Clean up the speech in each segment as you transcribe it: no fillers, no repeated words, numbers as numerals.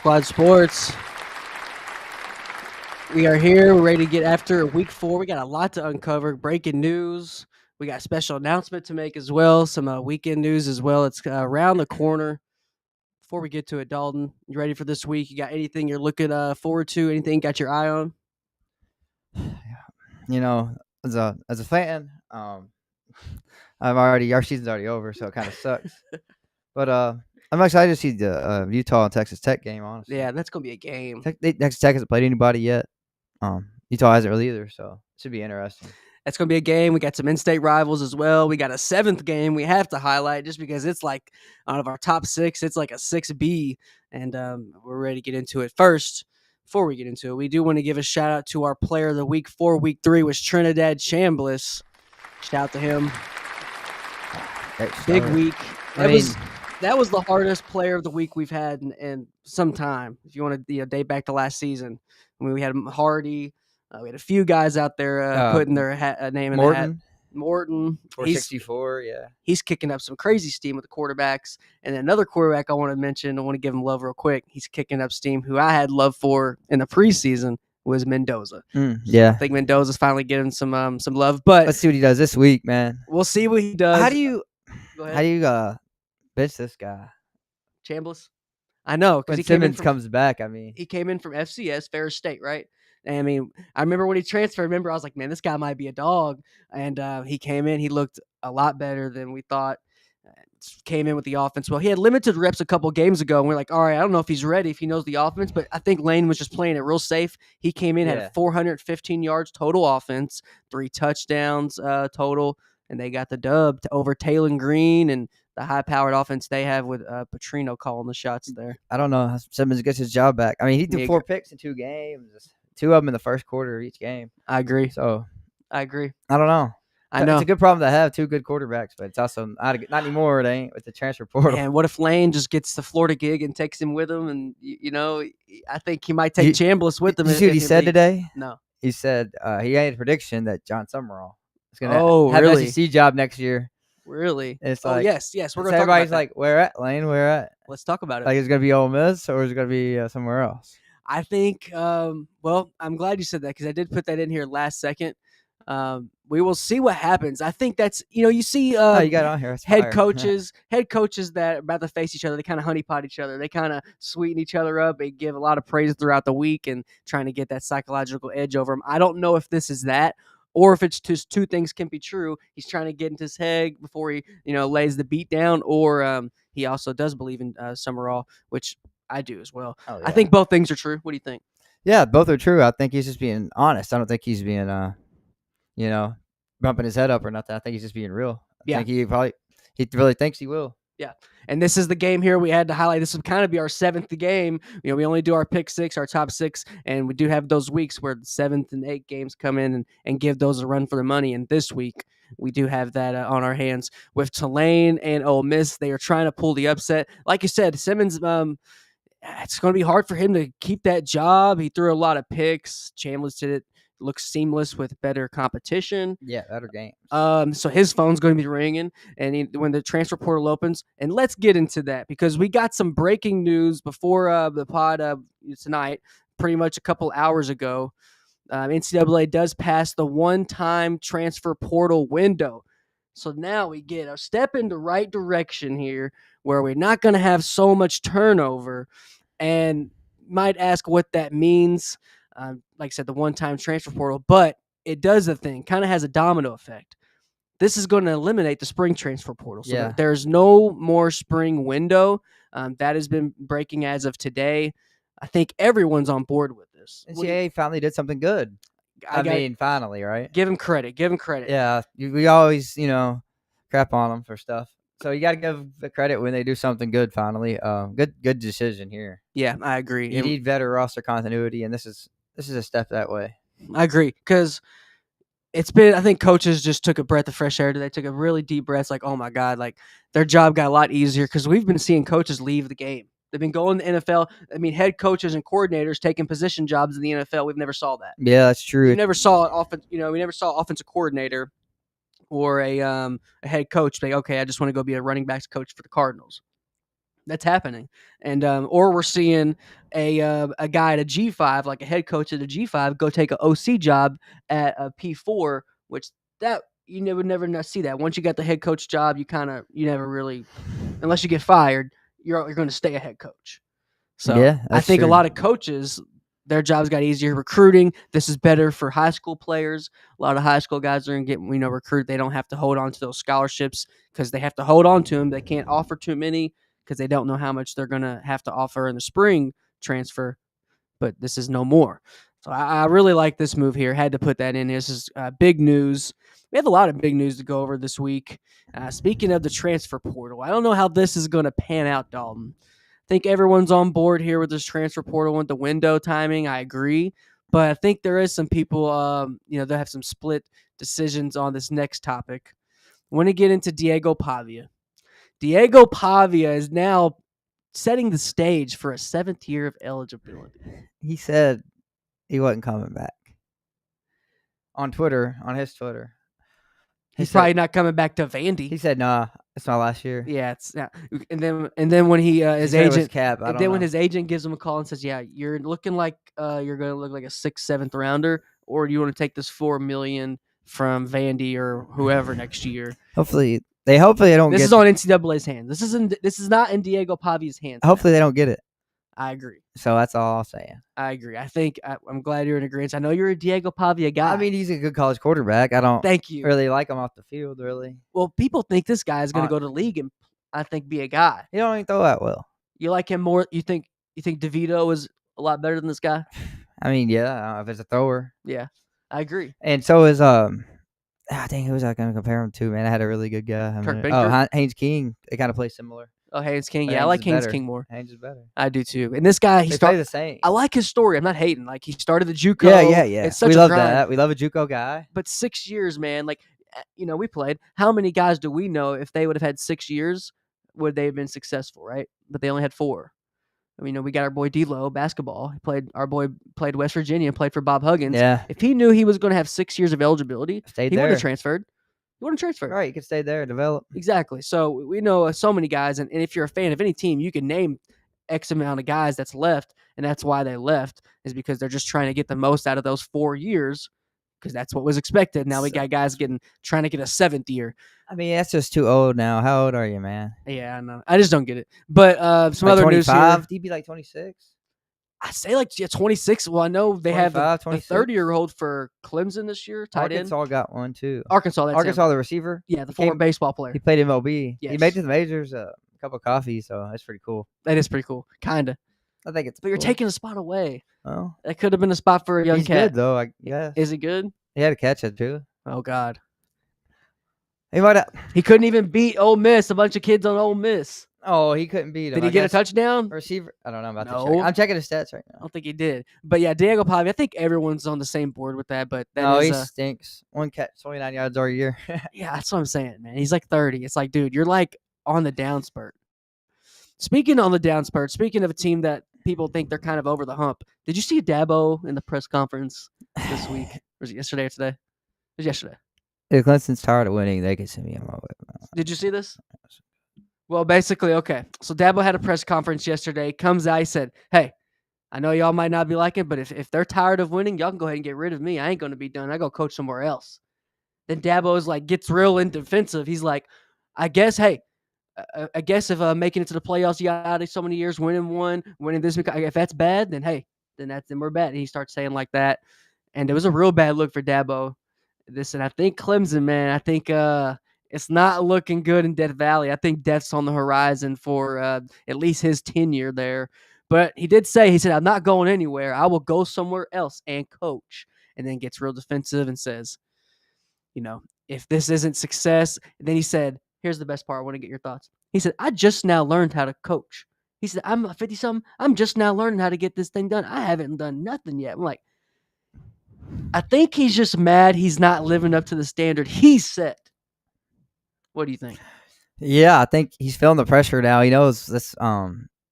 Squad Sports. We are here. We're ready to get after week 4. We got a lot to uncover. Breaking news. We got a special announcement to make as well. Some weekend news as well. It's around the corner. Before we get to it, Dalton, you ready for this week? You got anything you're looking forward to? Anything you got your eye on? You know, as a fan, our season's already over, so it kind of sucks. But I'm excited to see the Utah and Texas Tech game. Honestly, Yeah, that's gonna be a game. Texas Tech hasn't played anybody yet. Utah hasn't really either, so it should be interesting. That's going to be a game. We got some in-state rivals as well. We got a 7th game we have to highlight just because it's like out of our top 6, it's like a 6B, and we're ready to get into it. First, before we get into it, we do want to give a shout-out to our player of the week for Week 3 was Trinidad Chambliss. Shout out to him. Big week. That was the hardest player of the week we've had in some time. If you want to date back to last season, I mean, we had Hardy. We had a few guys out there putting their name in the hat. Morton. 464, yeah. He's kicking up some crazy steam with the quarterbacks. And another quarterback I want to mention, I want to give him love real quick. He's kicking up steam, who I had love for in the preseason, was Mendoza. Yeah. I think Mendoza's finally getting some love. But let's see what he does this week, man. We'll see what he does. How do you bench this guy? Chambliss? I know. When Simmons comes back, I mean. He came in from FCS, Ferris State, right? And I mean, I remember when he transferred, I was like, man, this guy might be a dog. And he came in. He looked a lot better than we thought. Came in with the offense. Well, he had limited reps a couple games ago, and we're like, all right, I don't know if he's ready, if he knows the offense, but I think Lane was just playing it real safe. He came in, had 415 yards total offense, 3 touchdowns total, and they got the dub over Taylor Green and the high-powered offense they have with Petrino calling the shots there. I don't know how Simmons gets his job back. I mean, he threw 4 picks in 2 games. 2 of them in the first quarter of each game. I agree. So I agree. I don't know. I know. It's a good problem to have, 2 good quarterbacks, but it's also not anymore. It ain't with the transfer portal. And what if Lane just gets the Florida gig and takes him with him? And, I think he might take Chambliss with him. Did you see what he said today? No. He said he had a prediction that John Summerall is going to have an SEC job next year. Really? It's like, yes. We're going to talk about everybody's like, where at, Lane? Where at? Let's talk about it. Like, it's going to be Ole Miss or is it going to be somewhere else? I think, I'm glad you said that because I did put that in here last second. We will see what happens. I think that's, you see you got it on here. head coaches that are about to face each other. They kind of honeypot each other. They kind of sweeten each other up. They give a lot of praise throughout the week and trying to get that psychological edge over them. I don't know if this is that or if it's just 2 things can be true. He's trying to get into his head before he, lays the beat down, or he also does believe in Summerall, which I do as well. Oh, yeah. I think both things are true. What do you think? Yeah, both are true. I think he's just being honest. I don't think he's being, bumping his head up or nothing. I think he's just being real. I think he really thinks he will. Yeah. And this is the game here we had to highlight. This would kind of be our 7th game. We only do our pick 6, our top 6, and we do have those weeks where the 7th and 8th games come in and give those a run for the money. And this week, we do have that on our hands with Tulane and Ole Miss. They are trying to pull the upset. Like you said, Simmons, it's going to be hard for him to keep that job. He threw a lot of picks. Chambliss did it. Looks seamless with better competition. Yeah, better games. So his phone's going to be ringing, and when the transfer portal opens, and let's get into that because we got some breaking news before the pod tonight, pretty much a couple hours ago. NCAA does pass the one-time transfer portal window. So now we get a step in the right direction here where we're not going to have so much turnover, and might ask what that means. Like I said, the one-time transfer portal, but it does a thing, kind of has a domino effect. This is going to eliminate the spring transfer portal. So there's no more spring window. That has been breaking as of today. I think everyone's on board with this. NCAA finally did something good. Finally, right? Give him credit. Yeah, we always, crap on them for stuff. So you got to give the credit when they do something good finally. Good decision here. Yeah, I agree. You need better roster continuity, and this is a step that way. I agree because it's been, I think coaches just took a breath of fresh air. They took a really deep breath. It's like, oh my God, like their job got a lot easier because we've been seeing coaches leave the game. They've been going to the NFL. I mean, head coaches and coordinators taking position jobs in the NFL. We've never saw that. Yeah, that's true. We never saw we never saw offensive coordinator or a head coach say, okay, I just want to go be a running backs coach for the Cardinals. That's happening, and or we're seeing a guy at a G5, like a head coach at a G5, go take an OC job at a P4, which that would never see that. Once you got the head coach job, you never really, unless you get fired, you're going to stay a head coach. So Yeah, I that's think a true. lot of coaches, their jobs got easier. Recruiting, this is better for high school players. A lot of high school guys are going to get recruited. They don't have to hold on to those scholarships because they have to hold on to them. They can't offer too many because they don't know how much they're going to have to offer in the spring transfer. But this is no more. So I really like this move here. Had to put that in. This is big news. We have a lot of big news to go over this week. Speaking of the transfer portal, I don't know how this is going to pan out, Dalton. I think everyone's on board here with this transfer portal and the window timing. I agree. But I think there is some people, that have some split decisions on this next topic. I want to get into Diego Pavia. Diego Pavia is now setting the stage for a 7th year of eligibility. He said he wasn't coming back. On his Twitter. He's probably not coming back to Vandy. He said, "Nah, it's my last year." Yeah, it's not. And then when his agent, when his agent gives him a call and says, "Yeah, you're looking like you're going to look like a 6th, 7th rounder, or do you want to take this $4 million from Vandy or whoever next year?" Hopefully they don't. This is on NCAA's hands. This is not in Diego Pavia's hands. Hopefully they don't get it. I agree. So that's all I'll say. I agree. I'm glad you're in agreement. I know you're a Diego Pavia guy. I mean, he's a good college quarterback. I don't really like him off the field, really. Well, people think this guy is going to go to the league and I think be a guy. He don't even throw that well. You like him more? You think DeVito is a lot better than this guy? I mean, yeah, if it's a thrower. Yeah, I agree. And so is dang, who was I going to compare him to? Man, I had a really good guy. Haynes King. They kind of play similar. Oh, Haynes King. Yeah, I like Haynes King more. Haynes is better. I do too. And this guy, they play the same. I like his story. I'm not hating. Like, he started the JUCO. Yeah. It's such we a love grind. that. We love a JUCO guy. But 6 years, man. Like, we played. How many guys do we know if they would have had 6 years, would they have been successful, right? But they only had 4. I mean, we got our boy D'Lo basketball. Our boy played West Virginia and played for Bob Huggins. Yeah. If he knew he was going to have 6 years of eligibility, he would have transferred. You want to transfer. Right, you can stay there and develop. Exactly. So we know so many guys, and if you're a fan of any team, you can name X amount of guys that's left, and that's why they left, is because they're just trying to get the most out of those 4 years, because that's what was expected. Now we got guys trying to get a 7th year. I mean, that's just too old now. How old are you, man? Yeah, I know. I just don't get it. But some other 25? news here. Do you be like 26? I say 26. Well, I know they have a 30-year-old for Clemson this year. Tight end. Arkansas got one too. Arkansas, the receiver. Yeah, the former baseball player. He played MLB. Yes. He made it to the majors. A cup of coffee, so that's pretty cool. That is pretty cool, kinda. I think it's. But you're taking a spot away. Oh, that could have been a spot for a young cat. He's good though. I guess. Is he good? He had to catch it too. Oh God. He couldn't even beat Ole Miss. A bunch of kids on Ole Miss. Oh, he couldn't beat him. Did he get a touchdown? Receiver? I don't know about to check. I'm checking his stats right now. I don't think he did. But yeah, Diego Pavia, I think everyone's on the same board with that. But he stinks. One catch, 29 yards all year. Yeah, that's what I'm saying, man. He's like 30. It's like, dude, you're like on the down spurt. Speaking of a team that people think they're kind of over the hump, did you see Dabo in the press conference this week? Or was it yesterday or today? It was yesterday. If Clemson's tired of winning, they can send me on my way. Did you see this? Well, basically, okay. So Dabo had a press conference yesterday. Comes out, he said, "Hey, I know y'all might not be liking it, but if they're tired of winning, y'all can go ahead and get rid of me. I ain't going to be done. I go coach somewhere else." Then Dabo's like, gets real and defensive. He's like, I guess if making it to the playoffs, you got out of so many years, winning this, if that's bad, then hey, then we're bad. And he starts saying like that. And it was a real bad look for Dabo. And I think Clemson, man, I think it's not looking good in Death Valley. I think death's on the horizon for at least his tenure there. But he said, "I'm not going anywhere. I will go somewhere else and coach." And then gets real defensive and says, if this isn't success, and then he said, here's the best part. I want to get your thoughts. He said, "I just now learned how to coach." He said, "I'm 50-something. I'm just now learning how to get this thing done. I haven't done nothing yet." I'm like, I think he's just mad he's not living up to the standard he set. What do you think? Yeah, I think he's feeling the pressure now. He knows this.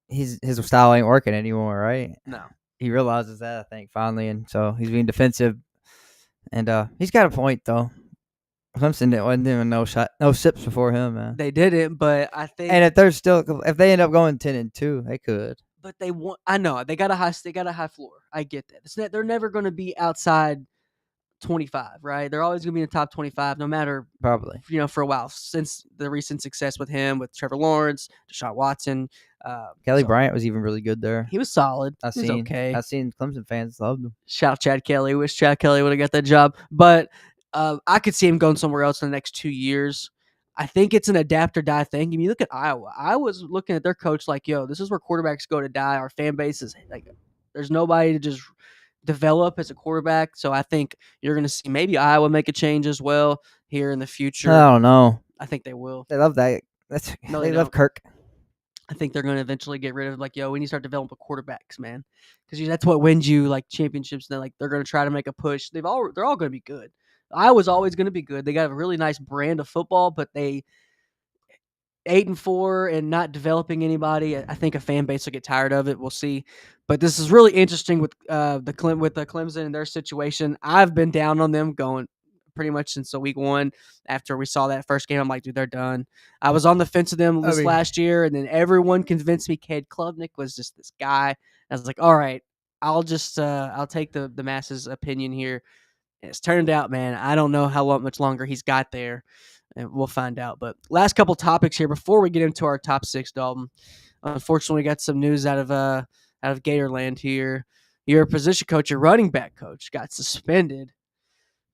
His style ain't working anymore, right? No. He realizes that, I think, finally, and so he's being defensive. And he's got a point, though. Clemson wasn't doing no sips before him, man. They didn't, but I think. And if they end up going 10-2, they could. But they want. I know they got a high floor. I get that. They're never going to be outside 25, right? They're always going to be in the top 25, no matter Probably. For a while since the recent success with him, with Trevor Lawrence, Deshaun Watson. Kelly Bryant was even really good there. He was solid. I've He was okay. I've seen Clemson fans loved him. Shout out Chad Kelly. Wish Chad Kelly would have got that job. But I could see him going somewhere else in the next 2 years. I think it's an adapt or die thing. I mean, you look at Iowa. I was looking at their coach like, yo, this is where quarterbacks go to die. Our fan base is like, there's nobody to just develop as a quarterback. So I think you're going to see maybe Iowa make a change as well here in the future. I don't know. I think they will. They love that. They love Kirk. I think they're going to eventually get rid of like, yo, we need to start developing quarterbacks, man, because that's what wins you like championships. And they're going to try to make a push. They're all going to be good. Iowa's always going to be good. They got a really nice brand of football, but they 8-4 and not developing anybody. I think a fan base will get tired of it. We'll see. But this is really interesting with the Clemson and their situation. I've been down on them going pretty much since the week one. After we saw that first game, I'm like, dude, they're done. I was on the fence of them last year, and then everyone convinced me Cade Klubnik was just this guy. I was like, all right, I'll just I'll take the masses' opinion here. And it's turned out, man, I don't know how much longer he's got there, and we'll find out. But last couple topics here before we get into our top six, Dalton. Unfortunately, we got some news out of Gatorland here. Your position coach, your running back coach, got suspended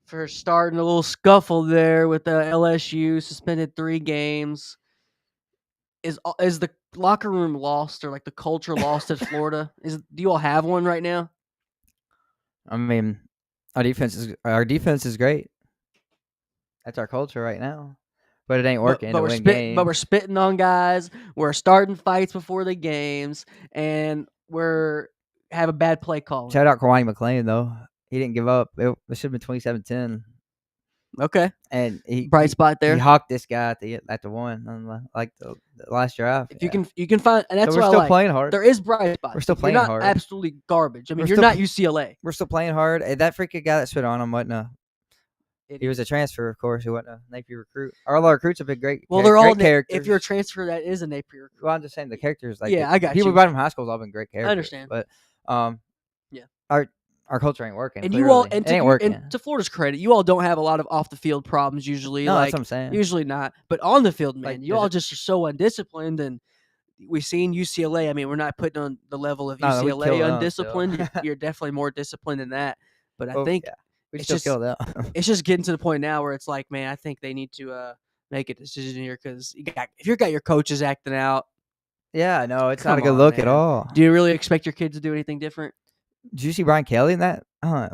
for starting a little scuffle there with the LSU. Suspended 3 games. Is the locker room lost or like the culture lost at Florida? Do you all have one right now? I mean, our defense is great. That's our culture right now. But it ain't working to win games. But we're spitting on guys. We're starting fights before the games, and we're have a bad play call. Shout out Kawhi McLean though. He didn't give up. It should have been 27-10. Okay. And bright spot there. He hawked this guy at the one, like the last drive. If you can find, and that's so we're still playing hard. There is bright spots. We're still playing you're not hard. Absolutely garbage. I mean, you're not UCLA. We're still playing hard. And that freaking guy that spit on him wasn't he was a transfer, of course. He wasn't a Napier recruit. All our recruits have been great. Well, they're all characters. If you're a transfer, that is a Napier recruit. Well, I'm just saying the characters. Like I got people you. from high school have all been great characters. I understand. But yeah, our culture ain't working. And clearly. you all, it ain't working. And to Florida's credit, you all don't have a lot of off the field problems usually. No, that's what I'm saying. Usually not. But on the field, man, Like, you all just are so undisciplined. And we've seen UCLA. I mean, we're not putting on the level of UCLA undisciplined. You're definitely more disciplined than that. But I think we still kill that. It's just getting to the point now where it's like, man, I think they need to make a decision here because if you've got your coaches acting out. Yeah, no, it's not a good look at all. Do you really expect your kids to do anything different? Did you see Brian Kelly in that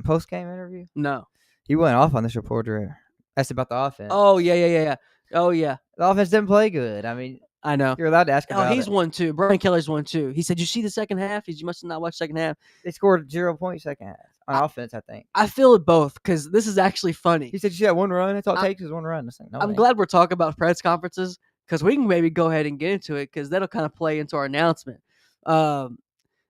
post-game interview? No. He went off on this reporter. Asked about the offense. Oh, yeah. Oh, yeah. The offense didn't play good. I mean, I know. You're allowed to ask about it. Oh, he's one, too. Brian Kelly's one, too. He said, you see the second half? You must have not watched the second half. They scored 0 points second half on offense, I think. I feel it both because this is actually funny. He said, you see that one run? That's all it takes is one run. Like, no, I'm glad we're talking about press conferences because we can maybe go ahead and get into it because that'll kind of play into our announcement.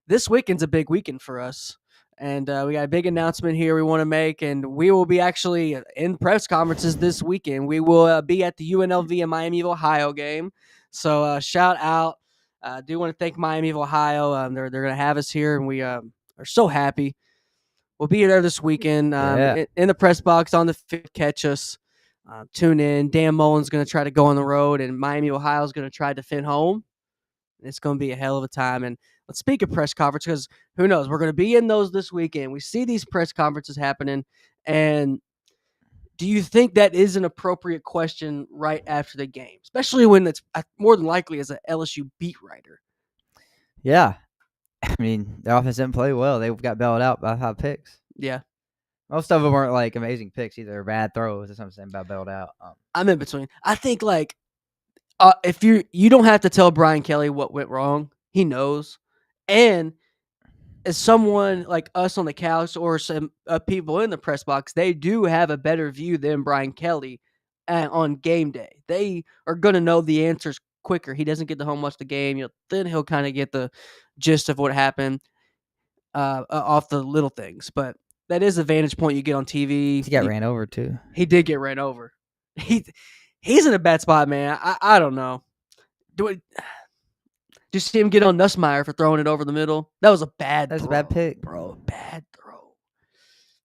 This weekend's a big weekend for us. And we got a big announcement here we want to make, and we will be actually in press conferences this weekend. We will be at the UNLV and Miami of Ohio game. So shout out. I do want to thank Miami of Ohio. They're going to have us here, and we are so happy. We'll be there this weekend in the press box on the field. Catch us. Tune in. Dan Mullen's going to try to go on the road, and Miami, Ohio is going to try to defend home. It's going to be a hell of a time. And let's speak of press conference because who knows? We're going to be in those this weekend. We see these press conferences happening. And do you think that is an appropriate question right after the game, especially when it's more than likely as an LSU beat writer? Yeah. I mean, their offense didn't play well. They got bailed out by 5 picks. Yeah. Most of them weren't like amazing picks either. Bad throws or something about bailed out. I'm in between. I think like if you don't have to tell Brian Kelly what went wrong. He knows. And as someone like us on the couch or some people in the press box, they do have a better view than Brian Kelly on game day. They are going to know the answers quicker. He doesn't get to home watch the game. Then he'll kind of get the gist of what happened off the little things. But that is a vantage point you get on TV. He got ran over, too. He did get ran over. He's in a bad spot, man. I don't know. Do it. Just see him get on Nussmeier for throwing it over the middle. That was a bad That's throw, a bad pick, bro. Bad throw.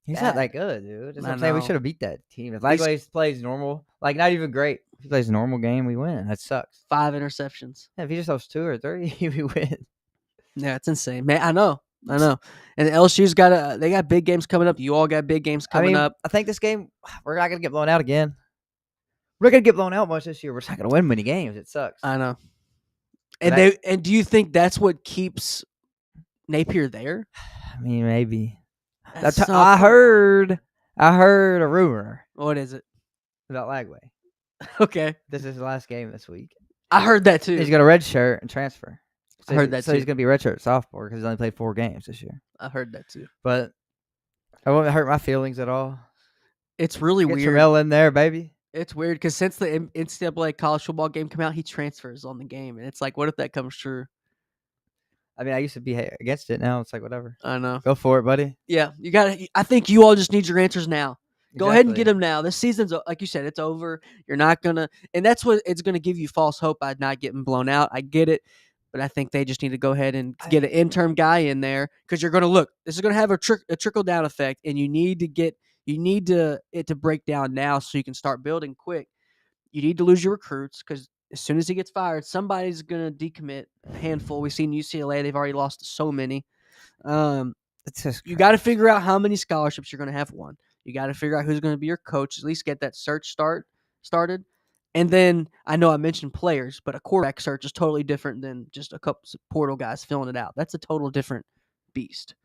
He's Bad. not that good, dude. That's what I I'm saying. We know. should have beat that team. If Lagways plays normal, like not even great. If he plays a normal game, we win. That sucks. 5 interceptions. Yeah, if he just throws 2 or 3, we win. Yeah, it's insane, man. I know. And LSU's got they got big games coming up. You all got big games coming up. I think this game we're not gonna get blown out again. We're not gonna get blown out much this year. We're just not gonna win many games. It sucks. I know. And do you think that's what keeps Napier there? I mean, maybe. That's I heard a rumor What is it? about Lagway. Okay. This is his last game this week. I heard that too. He's got a red shirt and transfer. So I heard that so too. he's gonna be red shirt sophomore because he's only played 4 games this year. I heard that too. But I won't hurt my feelings at all. It's really Get weird. Terrell in there, baby. It's weird because since the NCAA college football game came out, he transfers on the game, and it's like, what if that comes true? I mean, I used to be against it. Now it's like whatever. I know. Go for it, buddy. Yeah, you got. I think you all just need your answers now. Go ahead and get them now. This season's, like you said, it's over. You're not gonna, and that's what it's gonna give you false hope by not getting blown out. I get it, but I think they just need to go ahead and get an intern guy in there because you're gonna look. This is gonna have a trickle down effect, and you need it to break down now so you can start building quick. You need to lose your recruits because as soon as he gets fired, somebody's gonna decommit. A handful. We've seen UCLA; they've already lost so many. It's just you got to figure out how many scholarships you're gonna have. One. You got to figure out who's going to be your coach. At least get that search started. And then I know I mentioned players, but a quarterback search is totally different than just a couple portal guys filling it out. That's a total different beast.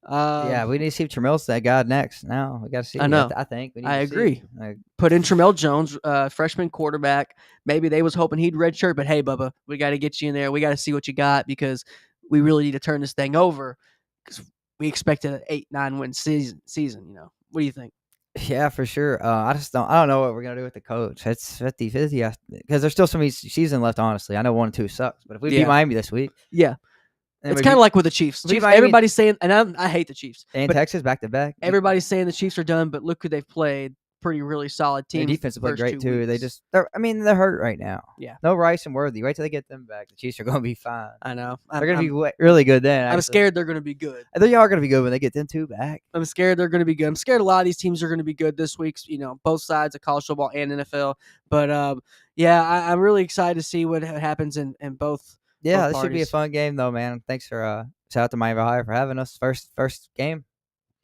Yeah, we need to see if Tramel's that guy next. Now we got to see. I know. I think we need I to agree. See. Like, put in Tramel Jones, freshman quarterback. Maybe they was hoping he'd redshirt, but hey, Bubba, we got to get you in there. We got to see what you got because we really need to turn this thing over because we expected an 8-9 win season. You know. What do you think? Yeah, for sure. I don't know what we're gonna do with the coach. It's 50-50 because there's still some season left. Honestly, I know 1 and 2 sucks, but if we beat Miami this week, it's kind of like with the Chiefs. Everybody's saying, and I hate the Chiefs and Texas back to back. Everybody's saying the Chiefs are done, but look who they've played. Really solid team. Their defense played great too. They're hurt right now. Yeah. No Rice and Worthy. Wait till they get them back. The Chiefs are going to be fine. I know. They're going to be really good then. I'm scared they're going to be good. They are going to be good when they get them 2 back. I'm scared they're going to be good. I'm scared a lot of these teams are going to be good this week. You know, both sides of college football and NFL. But I'm really excited to see what happens in both. Yeah, both this should be a fun game though, man. Thanks for shout out to Miami, Ohio for having us. First game.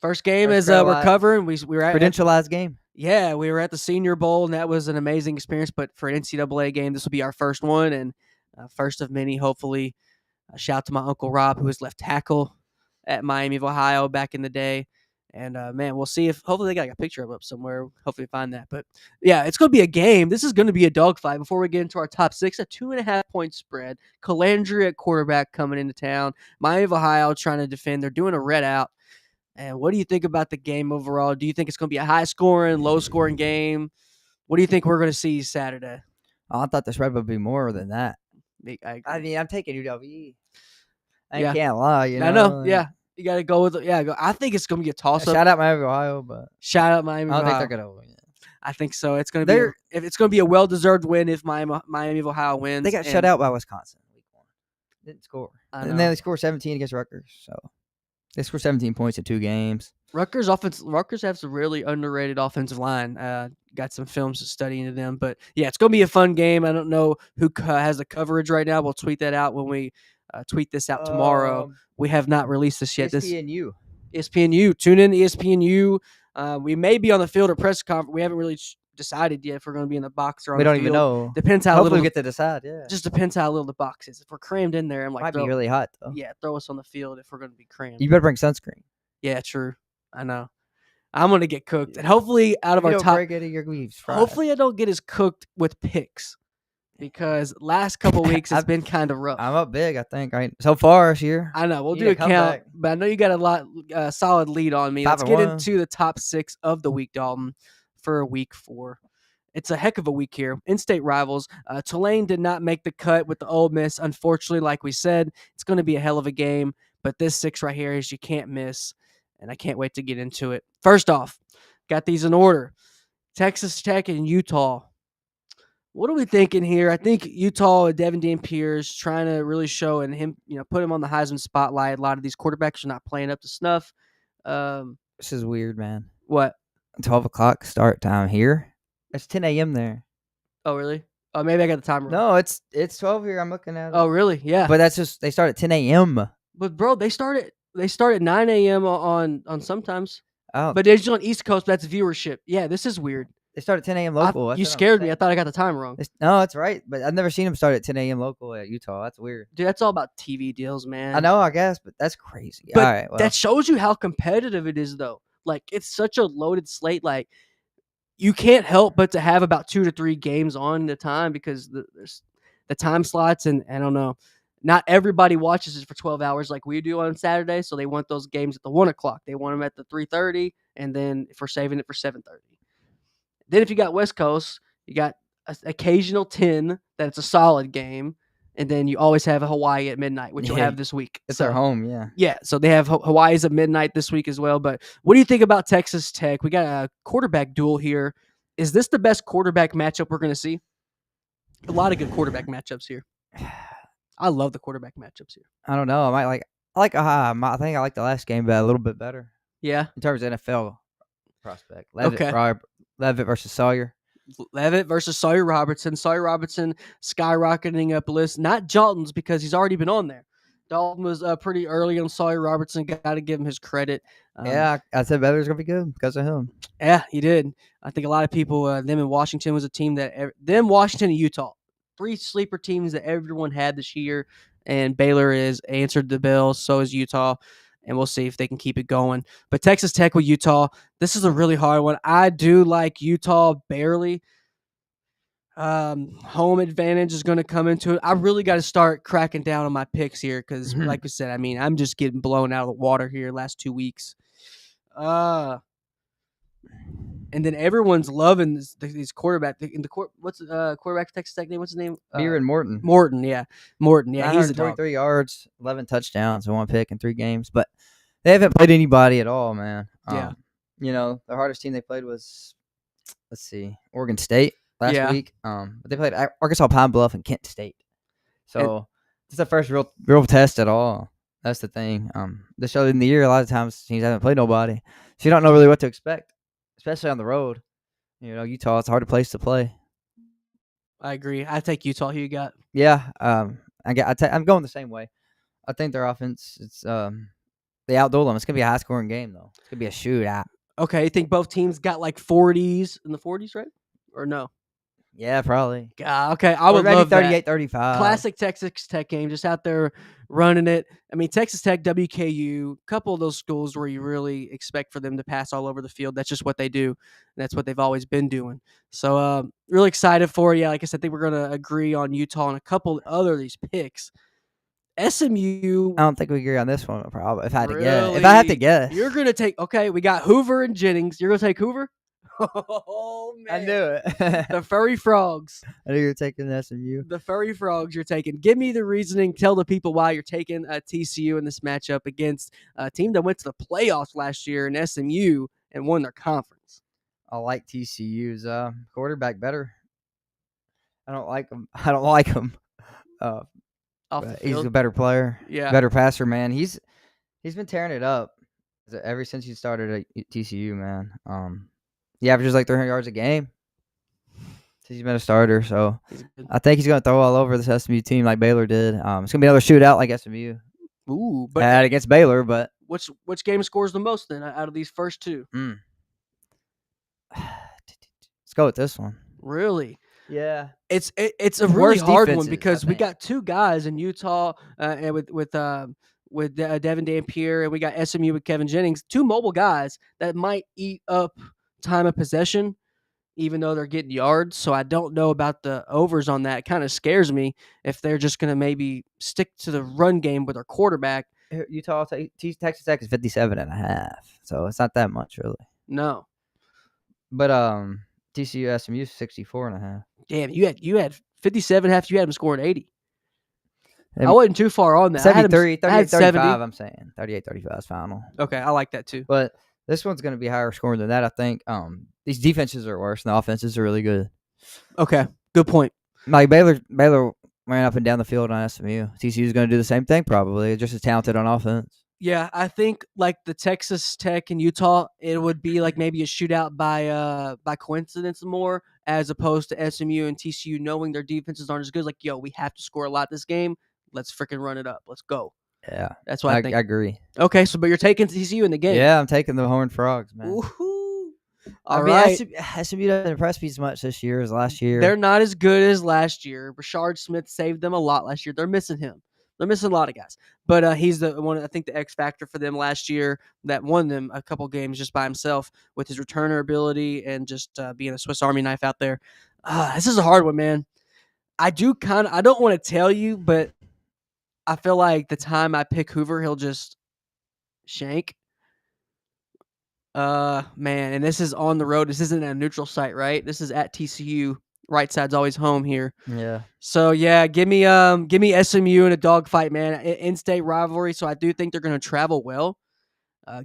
First game is we're covering. We were at credentialized game. Yeah, we were at the Senior Bowl, and that was an amazing experience. But for an NCAA game, this will be our first one, and first of many, hopefully. Shout out to my Uncle Rob, who was left tackle at Miami of Ohio back in the day. And, man, we'll see if – hopefully they got a picture up somewhere. Hopefully find that. But, yeah, it's going to be a game. This is going to be a dogfight. Before we get into our top 6, a 2.5-point spread. Calandria at quarterback coming into town. Miami of Ohio trying to defend. They're doing a red out. And what do you think about the game overall? Do you think it's going to be a high-scoring, low-scoring game? What do you think we're going to see Saturday? Oh, I thought the spread would be more than that. I mean, I'm taking UNLV. I can't lie. You know? I know. Yeah, you got to go with it. Yeah, I think it's going to be a toss-up. Shout out Miami, Ohio, but shout out Miami. I don't Ohio. think they're going to win. I think so. It's going to be if it's going to be a well-deserved win if Miami of Ohio wins. They got shut out by Wisconsin week 1. Didn't score, and then they scored 17 against Rutgers. So. They scored 17 points in 2 games. Rutgers have some really underrated offensive line. Got some films to study into them. But, yeah, it's going to be a fun game. I don't know who has the coverage right now. We'll tweet that out when we tweet this out tomorrow. We have not released this yet. ESPNU. ESPNU. Tune in to ESPNU. We may be on the field at press conference. We haven't really decided yet if we're going to be in the box or on the field. We don't even know. Depends how Hopefully little. we get to decide, yeah. Just depends how little the box is. If we're crammed in there, I'm like, might be really hot, though. Yeah, throw us on the field if we're going to be crammed. You better bring sunscreen. Yeah, true. I know. I'm going to get cooked. And hopefully out of our top. Hopefully I don't get as cooked with picks. Because last couple weeks it's been kind of rough. I'm up big, I think, right? So far this year. I know. We'll do a count. But I know you got a solid lead on me. Let's get into the top 6 of the week, Dalton, for week 4. It's a heck of a week here. In-state rivals. Tulane did not make the cut with the Ole Miss. Unfortunately, like we said, it's going to be a hell of a game. But this 6 right here is you can't miss. And I can't wait to get into it. First off, got these in order. Texas Tech and Utah. What are we thinking here? I think Utah and Devin Dampier's trying to really show and him, put him on the Heisman spotlight. A lot of these quarterbacks are not playing up to snuff. This is weird, man. What? 12 o'clock start time here. It's 10 a.m. there. Oh, really? Oh, maybe I got the time wrong. No, it's 12 here. I'm looking at it. Oh, really? Yeah. But that's just they start at 10 a.m. But bro, they start at 9 a.m. on sometimes. Oh, But they're just on East Coast. That's viewership. Yeah, this is weird. they start at 10 a.m. local. You scared me. I thought I got the time wrong. No, that's right. But I've never seen them start at 10 a.m. local at Utah. That's weird. Dude, that's all about TV deals, man. I know, I guess, but that's crazy. But all right, well. that shows you how competitive it is, though. Like, it's such a loaded slate. Like, you can't help but to have about 2 to 3 games on the time because there's the time slots, and I don't know. Not everybody watches it for 12 hours like we do on Saturday, so they want those games at the 1 o'clock. They want them at the 3:30, and then if we're saving it for 7:30. Then if you got West Coast, you got an occasional 10 that it's a solid game, and then you always have a Hawaii at midnight, which you'll have this week. It's their home, yeah. Yeah, so they have Hawaii's at midnight this week as well. But what do you think about Texas Tech? We got a quarterback duel here. Is this the best quarterback matchup we're going to see? A lot of good quarterback matchups here. I love the quarterback matchups here. I don't know. I think I like the last game a little bit better. Yeah. In terms of NFL prospect. Leavitt versus Sawyer. Leavitt versus Sawyer Robertson. Sawyer Robertson skyrocketing up list. Not Dalton's because he's already been on there. Dalton was pretty early on Sawyer Robertson. Got to give him his credit. Yeah, I said Baylor's going to be good because of him. Yeah, he did. I think a lot of people, them in Washington was a team that, Washington and Utah, 3 sleeper teams that everyone had this year, and Baylor has answered the bell, so is Utah, and we'll see if they can keep it going. But Texas Tech with Utah, this is a really hard one. I do like Utah barely. Home advantage is going to come into it. I really got to start cracking down on my picks here because, like we said, I'm just getting blown out of the water here last 2 weeks. And then everyone's loving these quarterback. What's quarterback Texas Tech name? What's his name? Beer Morton. Morton, yeah. He's a dog. 23 yards, 11 touchdowns, 1 pick in 3 games. But they haven't played anybody at all, man. Yeah. The hardest team they played was, Oregon State last week. But they played Arkansas Pine Bluff and Kent State. So it's the first real test at all. That's the thing. This early in the year, a lot of times teams haven't played nobody, so you don't know really what to expect, especially on the road. Utah, it's a hard place to play. I agree. I take Utah. Who you got? Yeah, I'm going the same way. I think their offense, they outduel them. It's gonna be a high scoring game though. It's gonna be a shootout. Okay, you think both teams got like 40s in the 40s, right? Or no? Yeah, probably. Okay, I would love 38-35. Classic Texas Tech game, just out there running it. I mean, Texas Tech, WKU, a couple of those schools where you really expect for them to pass all over the field. That's just what they do, and that's what they've always been doing. So, really excited for you. Like I said, I think we're going to agree on Utah and a couple other of these picks. SMU. I don't think we agree on this one. Probably, if I had to guess, you're going to take. Okay, we got Hoover and Jennings. You're going to take Hoover. Oh, man. I knew it. The Furry Frogs. I knew you were taking SMU. The Furry Frogs you're taking. Give me the reasoning. Tell the people why you're taking TCU in this matchup against a team that went to the playoffs last year in SMU and won their conference. I like TCU's quarterback better. I don't like him. He's a better player. Yeah. Better passer, man. He's been tearing it up ever since he started at TCU, man. He averages like 300 yards a game since he's been a starter. So I think he's going to throw all over this SMU team like Baylor did. It's going to be another shootout like SMU. Ooh, but against Baylor. But which game scores the most then out of these first 2? Let's go with this one. Really? Yeah. It's a really hard one because we got 2 guys in Utah and with Devin Dampier, and we got SMU with Kevin Jennings, 2 mobile guys that might eat up time of possession, even though they're getting yards. So I don't know about the overs on that. It kind of scares me if they're just going to maybe stick to the run game with their quarterback. Texas Tech is 57.5, so it's not that much really. No, but TCU SMU is 64.5. Damn, you had 57.5. You had them scoring 80. I wasn't too far on that. 73, 38, 35, 70. I'm saying. 38-35 is final. Okay, I like that too. But This one's going to be higher scoring than that, I think. These defenses are worse, and the offenses are really good. Okay, good point. Like Baylor ran up and down the field on SMU. TCU is going to do the same thing probably, just as talented on offense. Yeah, I think like the Texas Tech and Utah, it would be like maybe a shootout by coincidence more, as opposed to SMU and TCU knowing their defenses aren't as good. Like, yo, we have to score a lot this game. Let's freaking run it up. Let's go. Yeah, that's what I think. I agree. Okay, so but you're taking TCU in the game. Yeah, I'm taking the Horned Frogs, man. Woohoo! All right. SMU doesn't impress me as much this year as last year. They're not as good as last year. Rashard Smith saved them a lot last year. They're missing him. They're missing a lot of guys. But he's the one, I think, the X factor for them last year that won them a couple games just by himself with his returner ability and just being a Swiss Army knife out there. This is a hard one, man. I don't want to tell you, but I feel like the time I pick Hoover, he'll just shank. Man, and this is on the road. This isn't a neutral site, right? This is at TCU. Right side's always home here. Yeah. So yeah, give me SMU in a dogfight, man. In-state rivalry. So I do think they're going to travel well.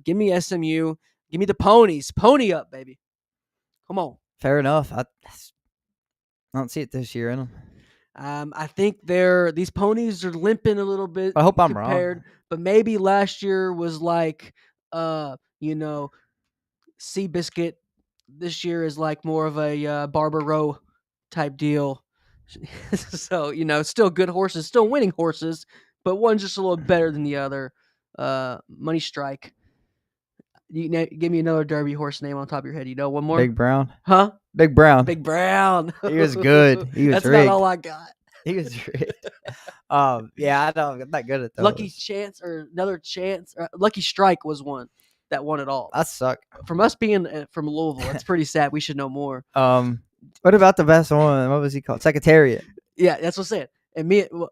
Give me SMU. Give me the ponies. Pony up, baby. Come on. Fair enough. I don't see it this year in them. I think these ponies are limping a little bit. I hope I'm wrong. But maybe last year was like, Seabiscuit. This year is like more of a Barber Row type deal. So, still good horses, still winning horses, but one's just a little better than the other. Money Strike. Give me another Derby horse name on top of your head. One more? Big Brown. Huh? Big Brown. Big Brown. He was good. He was That's rigged. about all I got. He was rigged. Yeah, I'm not good at those. Lucky Chance or another Chance. Lucky Strike was one that won it all. That sucked. From us being from Louisville, that's pretty sad. We should know more. What about the best one? What was he called? Secretariat. Yeah, that's what I'm saying. And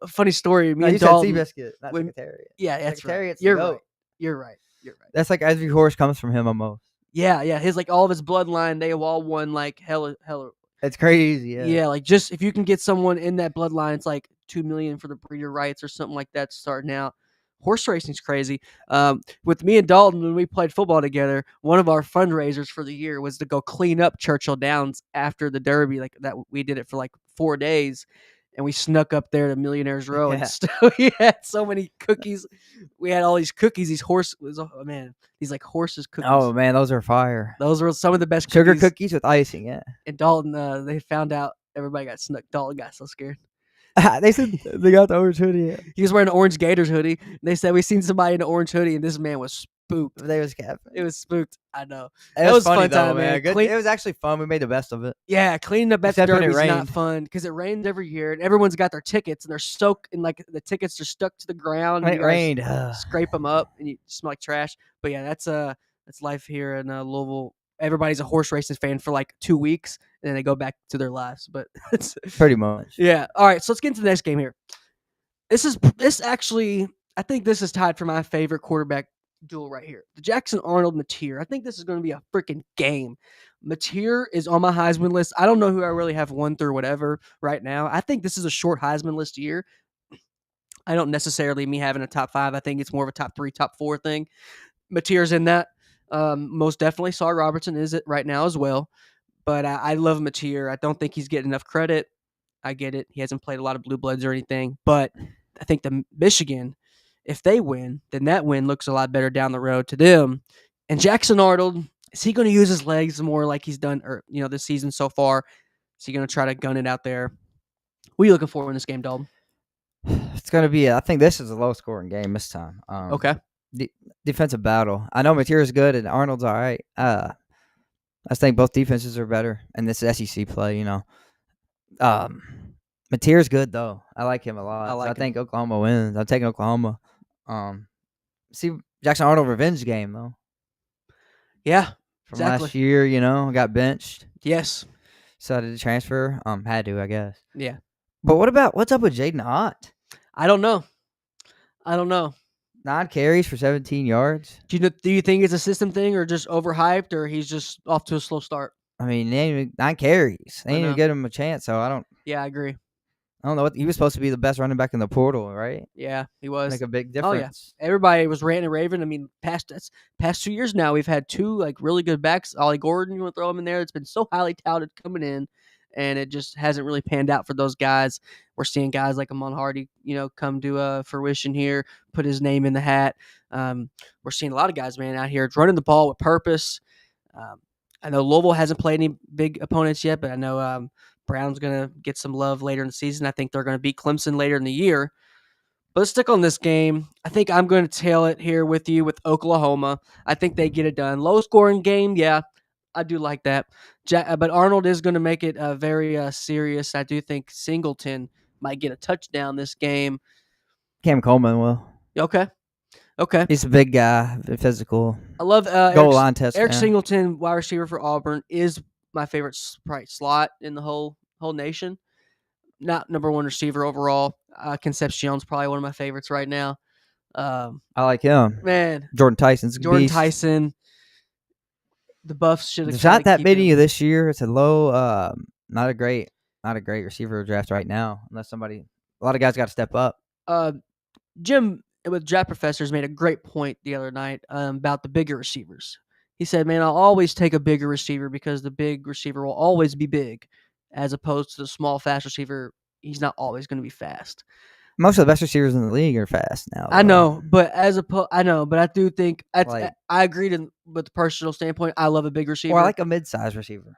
funny story. Me and Dalton. Seabiscuit, not Secretariat. Yeah, that's right. You're right. That's like every horse comes from him almost. Yeah. His all of his bloodline, they have all won like hella. It's crazy. Yeah. Like just if you can get someone in that bloodline, it's like $2 million for the breeder rights or something like that starting out. Horse racing's crazy. With me and Dalton, when we played football together, one of our fundraisers for the year was to go clean up Churchill Downs after the Derby. Like that, we did it for like 4 days, and we snuck up there to Millionaires Row, and we had so many cookies. We had all these cookies. These horses, these like horses cookies. Oh man, those are fire. Those were some of the best sugar cookies with icing. Yeah. And Dalton, they found out everybody got snuck. Dalton got so scared. They said they got the orange hoodie. He was wearing an orange Gators hoodie. They said we seen somebody in an orange hoodie, and this man was spooked. They was capping. It was spooked. I know. It was funny, fun time, man. It was actually fun. We made the best of it. Yeah, cleaning up at the Derby is not fun because it rains every year, and everyone's got their tickets, and they're soaked, and like the tickets are stuck to the ground. When it rained, scrape them up, and you smell like trash. But yeah, that's life here in Louisville. Everybody's a horse racing fan for like 2 weeks, and then they go back to their lives. But it's pretty much. Yeah. All right. So let's get into the next game here. This actually, I think this is tied for my favorite quarterback duel right here. The Jackson Arnold Mateer. I think this is going to be a freaking game. Mateer is on my Heisman list. I don't know who I really have 1 through whatever right now. I think this is a short Heisman list year. I don't necessarily me having a top 5. I think it's more of a top 3, top 4 thing. Mateer's in that. Most definitely. Saul Robertson is it right now as well. But I love Mateer. I don't think he's getting enough credit. I get it. He hasn't played a lot of blue bloods or anything. But I think the Michigan, if they win, then that win looks a lot better down the road to them. And Jackson Arnold, is he going to use his legs more like he's done this season so far? Is he going to try to gun it out there? What are you looking for in this game, Dalton? It's going to be, I think this is a low-scoring game this time. Okay. Defensive battle. I know Mateer is good and Arnold's all right. I think both defenses are better, and this is SEC play, Mateer's good though. I like him a lot. I think Oklahoma wins. I'm taking Oklahoma. See Jackson Arnold revenge game though. Yeah, from last year, got benched. Yes. Decided to transfer. Had to, I guess. Yeah. But what's up with Jaden Ott? I don't know. 9 carries for 17 yards. Do you think it's a system thing or just overhyped or he's just off to a slow start? I mean, 9 carries. They ain't even give him a chance, so I don't. Yeah, I agree. I don't know what he was supposed to be the best running back in the portal, right? Yeah, he was. Make a big Oh yeah, difference. everybody was ranting and raving. I mean, past 2 years now, we've had two like really good backs. Ollie Gordon, you want to throw him in there? It's been so highly touted coming in, and it just hasn't really panned out for those guys. We're seeing guys like Amon Hardy, come to fruition here, put his name in the hat. We're seeing a lot of guys, man, out here running the ball with purpose. I know Louisville hasn't played any big opponents yet, but I know Brown's going to get some love later in the season. I think they're going to beat Clemson later in the year. But let's stick on this game. I think I'm going to tail it here with you with Oklahoma. I think they get it done. Low-scoring game, yeah, I do like that. But Arnold is going to make it very serious. I do think Singleton might get a touchdown this game. Cam Coleman will. Okay. He's a big guy, physical. I love goal line test. Eric Singleton, wide receiver for Auburn, is my favorite slot in the whole nation. Not number one receiver overall. Concepcion's probably one of my favorites right now. I like him. Man, Jordan Tyson's beast. Tyson. The Buffs should have. There's not that many this year. It's a low, not a great receiver draft right now. Unless a lot of guys got to step up. Jim with Draft Professors made a great point the other night about the bigger receivers. He said, "Man, I'll always take a bigger receiver because the big receiver will always be big, as opposed to the small, fast receiver. He's not always going to be fast." Most of the best receivers in the league are fast now. I know, but I do think I agree with the personal standpoint. I love a big receiver. Or I like a mid-sized receiver.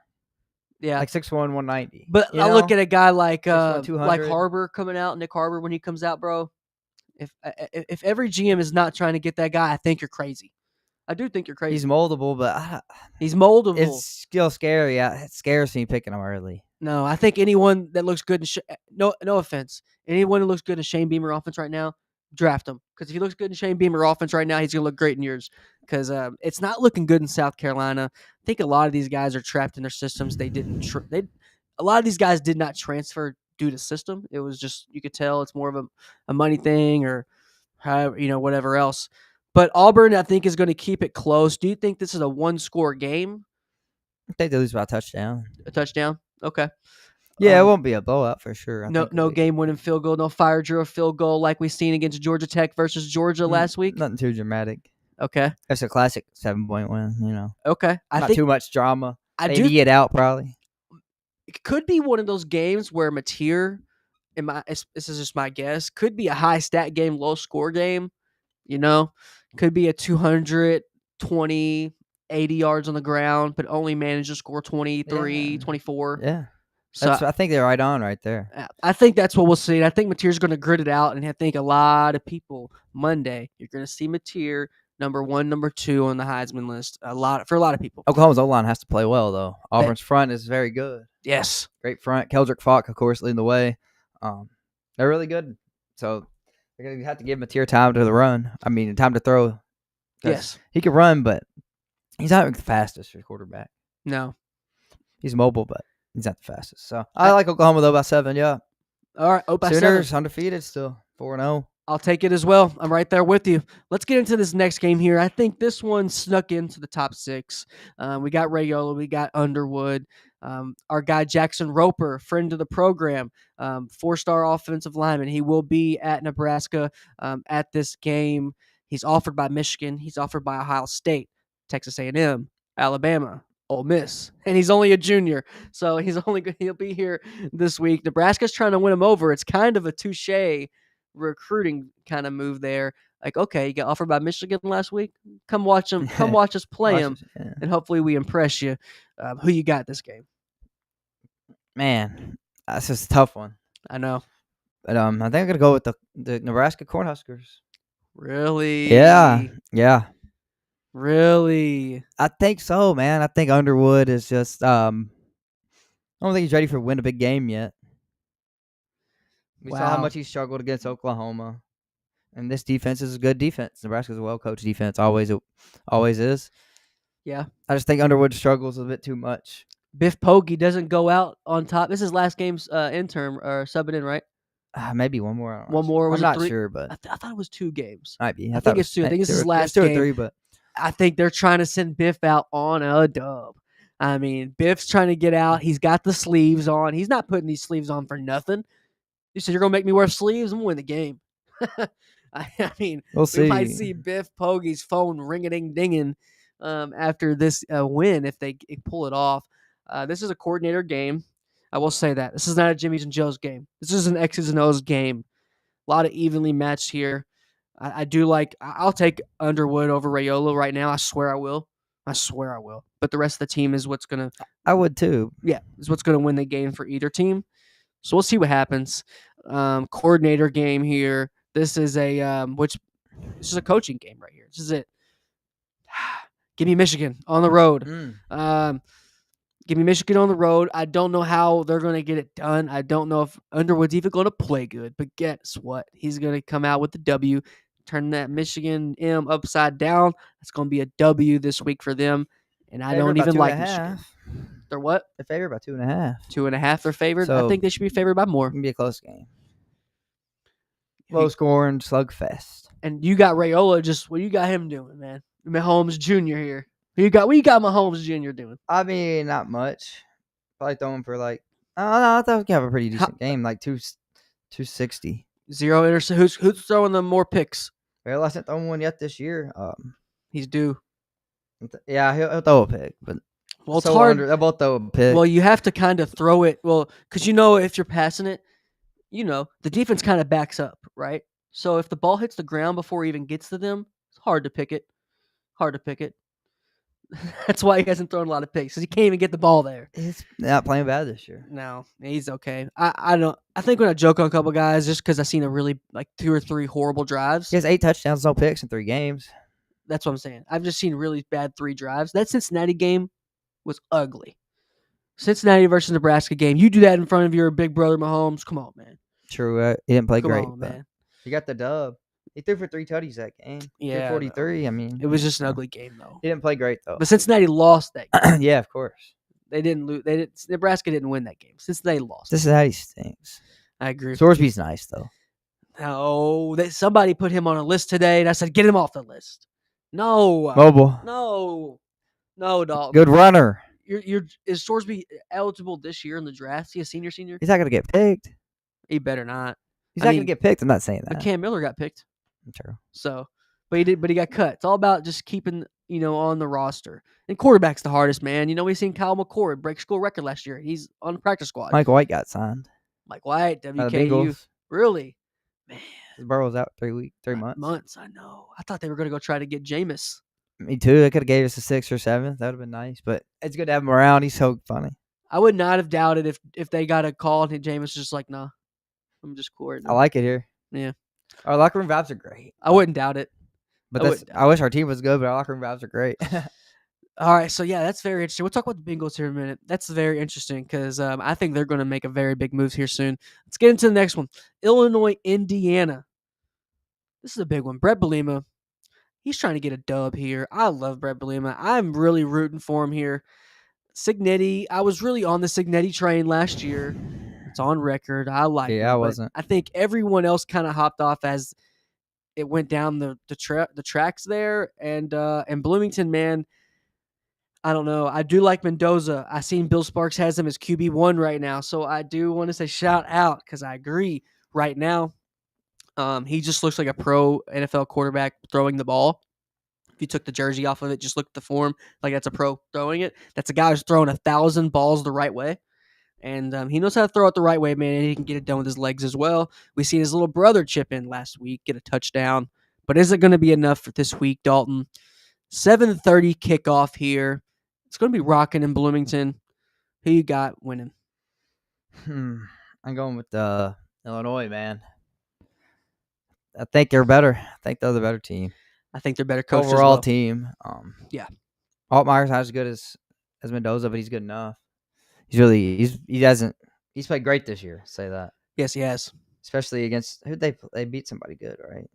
Yeah, like 6'1", 190. But I look at a guy like 6'1", Harbor coming out, Nick Harbor when he comes out, bro. If every GM is not trying to get that guy, I think you're crazy. I do think you're crazy. He's moldable, but he's moldable. It's still scary. It scares me picking him early. No, I think anyone that looks good no offense, anyone who looks good in Shane Beamer offense right now, draft him. Because if he looks good in Shane Beamer offense right now, he's gonna look great in yours. Because it's not looking good in South Carolina. I think a lot of these guys are trapped in their systems. They didn't. A lot of these guys did not transfer due to system. It was just you could tell it's more of a money thing or however whatever else. But Auburn, I think, is going to keep it close. Do you think this is a one-score game? I think they lose by a touchdown. A touchdown? Okay. Yeah, it won't be a blowout for sure. No game-winning field goal, no fire drill field goal like we seen against Georgia Tech versus Georgia last week? Nothing too dramatic. Okay. It's a classic 7-point win, Okay. Not too much drama. They get out probably. It could be one of those games where Mateer, this is just my guess, could be a high-stat game, low-score game. Could be a 220, 80 yards on the ground, but only managed to score 23, 24. Yeah. So I think they're right on right there. I think that's what we'll see. I think Mateer's going to grit it out, and I think a lot of people Monday, you're going to see Mateer number 1, number 2 on the Heisman list. For a lot of people. Oklahoma's O-line has to play well, though. Auburn's front is very good. Yes. Great front. Keldrick Falk, of course, leading the way. They're really good. So they're going to have to give Mateer time to the run. Time to throw. Yes. He can run, but he's not the fastest for quarterback. No. He's mobile, but he's not the fastest. So I like Oklahoma, though, by 7, yeah. All right. By Sooners, 7. undefeated still, 4-0. I'll take it as well. I'm right there with you. Let's get into this next game here. I think this one snuck into the top 6. We got Rayola. We got Underwood. Our guy Jackson Roper, friend of the program, 4-star offensive lineman. He will be at Nebraska at this game. He's offered by Michigan. He's offered by Ohio State, Texas A&M, Alabama, Ole Miss, and he's only a junior, so he'll be here this week. Nebraska's trying to win him over. It's kind of a touche recruiting kind of move there. Like, okay, you got offered by Michigan last week. Come watch him. Come watch us play him, and hopefully we impress you. Who you got this game? Man, that's just a tough one. I know. But I think I'm going to go with the Nebraska Cornhuskers. Really? Yeah. Really? I think so, man. I think Underwood is just I don't think he's ready for win a big game yet. We saw how much he struggled against Oklahoma. And this defense is a good defense. Nebraska's a well-coached defense. Always is. Yeah. I just think Underwood struggles a bit too much. Biff Poggi doesn't go out on top. This is last game's intern or subbing in, right? Maybe one more. One more. I'm not sure, but I thought it was 2 games. Might be. I think it's 2. I think this is last 2 game. or 3, but I think they're trying to send Biff out on a dub. Biff's trying to get out. He's got the sleeves on. He's not putting these sleeves on for nothing. You said you're gonna make me wear sleeves. I'm gonna win the game. I mean, We'll we might see. see Biff Pogge's phone ring-a-ding-dinging after this win if they pull it off. This is a coordinator game. I will say that. This is not a Jimmy's and Joe's game. This is an X's and O's game. A lot of evenly matched here. I do like – I'll take Underwood over Raiola right now. I swear I will. But the rest of the team is what's going to – I would too. Yeah, is what's going to win the game for either team. So we'll see what happens. Coordinator game here. This is a this is a coaching game right here. This is it. Give me Michigan on the road. Give me Michigan on the road. I don't know how they're going to get it done. I don't know if Underwood's even going to play good. But guess what? He's going to come out with the W, turn that Michigan M upside down. It's going to be a W this week for them. And I don't even like Michigan. They're what? They're favored by 2.5. 2.5 they're favored. So, I think they should be favored by more. It's going to be a close game. Low scoring slugfest. And you got Raiola what you got him doing, man? Mahomes Jr. here. What you got Mahomes Jr. doing? I mean, not much. Probably throwing for I thought we could have a pretty decent game, like 260. 0 interceptions. Who's throwing them more picks? Well, I hasn't thrown one yet this year. He's due. Yeah, he'll throw a pick, but it's hard. They'll both throw a pick. Well, you have to kind of throw it. Well, because if you're passing it, the defense kind of backs up, right? So if the ball hits the ground before it even gets to them, it's hard to pick it. That's why he hasn't thrown a lot of picks, because he can't even get the ball there. He's not playing bad this year. No, he's okay. I think when I joke on a couple guys, just because I've seen a really 2 or 3 horrible drives. He has 8 touchdowns, no picks in 3 games. That's what I'm saying. I've just seen really bad 3 drives. That Cincinnati game was ugly. Cincinnati versus Nebraska game. You do that in front of your big brother Mahomes. Come on, man. True. He didn't play great. Come on, man. He got the dub. He threw for 3 tutties that game. Yeah. 43. I mean, it was just an ugly game, though. He didn't play great, though. But Cincinnati lost that game. Yeah, of course. They didn't lose. Nebraska didn't win that game. Cincinnati lost. Cincinnati stinks. I agree. Sorsby's nice, though. No, somebody put him on a list today, and I said, get him off the list. No. Mobile. No, Dalton. Good runner. Is Sorsby eligible this year in the draft? Is he a senior? He's not going to get picked. He better not. He's not going to get picked. I'm not saying that. But Cam Miller got picked. True. So, but he got cut. It's all about just keeping, on the roster. And quarterback's the hardest, man. We've seen Kyle McCord break school record last year. He's on the practice squad. Mike White got signed. Mike White, WKU. Really? Man. Burrow's out 3 months. Months, I know. I thought they were going to go try to get Jameis. Me too. They could have gave us a 6th or 7th. That would have been nice. But it's good to have him around. He's so funny. I would not have doubted if they got a call and Jameis was just like, nah, I'm just coordinating. I like it here. Yeah. Our locker room vibes are great. I wouldn't doubt it. But I wish our team was good, but our locker room vibes are great. All right, so yeah, that's very interesting. We'll talk about the Bengals here in a minute. That's very interesting because I think they're going to make a very big move here soon. Let's get into the next one. Illinois, Indiana. This is a big one. Brett Bielema, he's trying to get a dub here. I love Brett Bielema. I'm really rooting for him here. Cignetti, I was really on the Cignetti train last year. It's on record. I like it. Yeah, I wasn't. I think everyone else kind of hopped off as it went down the tracks there. And Bloomington, man, I don't know. I do like Mendoza. I seen Bill Sparks has him as QB1 right now. So I do want to say shout out because I agree right now. He just looks like a pro NFL quarterback throwing the ball. If you took the jersey off of it, just look at the form, like that's a pro throwing it. That's a guy who's throwing 1,000 balls the right way. And he knows how to throw it the right way, man, and he can get it done with his legs as well. We seen his little brother chip in last week, get a touchdown. But is it going to be enough for this week, Dalton? 7:30 kickoff here. It's going to be rocking in Bloomington. Who you got winning? I'm going with Illinois, man. I think they're better. I think they're the better team. I think they're better coached overall as well. team. Yeah. Altmaier's not as good as Mendoza, but he's good enough. He's played great this year. Say that. Yes, he has. Especially against they beat somebody good, right?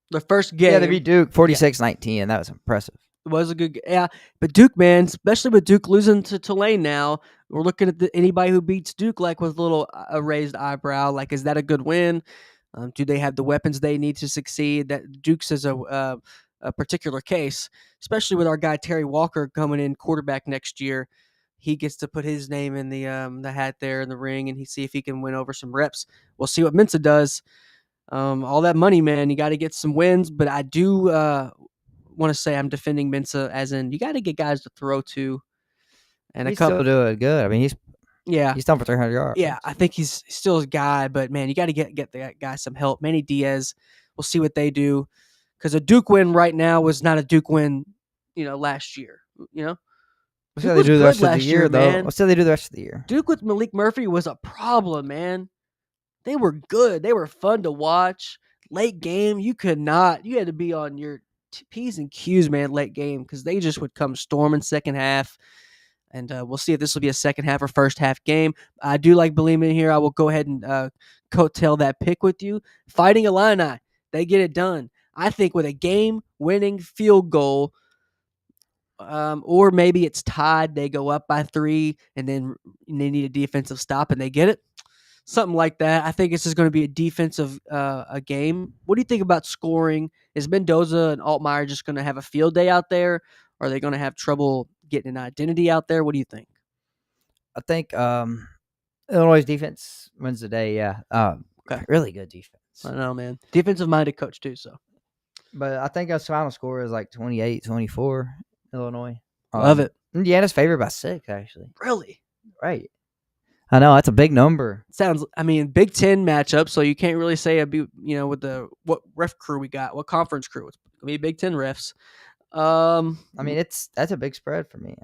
The first game. Yeah, they beat Duke 46-19, and that was impressive. It was a good game. Yeah, but Duke, man, especially with Duke losing to Tulane now, we're looking at anybody who beats Duke like with a little raised eyebrow. Like, is that a good win? Do they have the weapons they need to succeed? That Duke's is a particular case, especially with our guy Terry Walker coming in quarterback next year. he gets to put his name in the hat there in the ring, and he see if he can win over some reps. We'll see what Mensa does. All that money, man, you got to get some wins. But I do want to say I'm defending Mensa, as in you got to get guys to throw to, and a He's couple. still doing good. I mean, Yeah, he's done for 300 yards. yeah, I think he's still a guy, but man, you got to get that guy some help. Manny Diaz, we'll see what they do, because a Duke win right now was not a Duke win, last year. We'll see Duke how they was do the good rest of the last year, year, though. man. We'll see how they do the rest of the year. Duke with Malik Murphy was a problem, man. They were good. They were fun to watch. Late game, you had to be on your P's and Q's, man, late game, because they just would come storming second half. And we'll see if this will be a second half or first half game. I do like Belima here. I will go ahead and coattail that pick with you. Fighting Illini, they get it done. I think with a game-winning field goal, or maybe it's tied. They go up by 3, and then they need a defensive stop, and they get it. Something like that. I think this is going to be a defensive a game. What do you think about scoring? Is Mendoza and Altmaier just going to have a field day out there? Or are they going to have trouble getting an identity out there? What do you think? I think Illinois' defense wins the day. Yeah, Okay. really good defense. I don't know, man. Defensive-minded coach, too, so. But I think our final score is like 28-24, Illinois. Love it. Indiana's favored by 6, actually. Really? Right. I know, that's a big number. Big Ten matchup, so you can't really say, with what ref crew we got, what conference crew. It's going to be Big Ten refs. That's a big spread for me.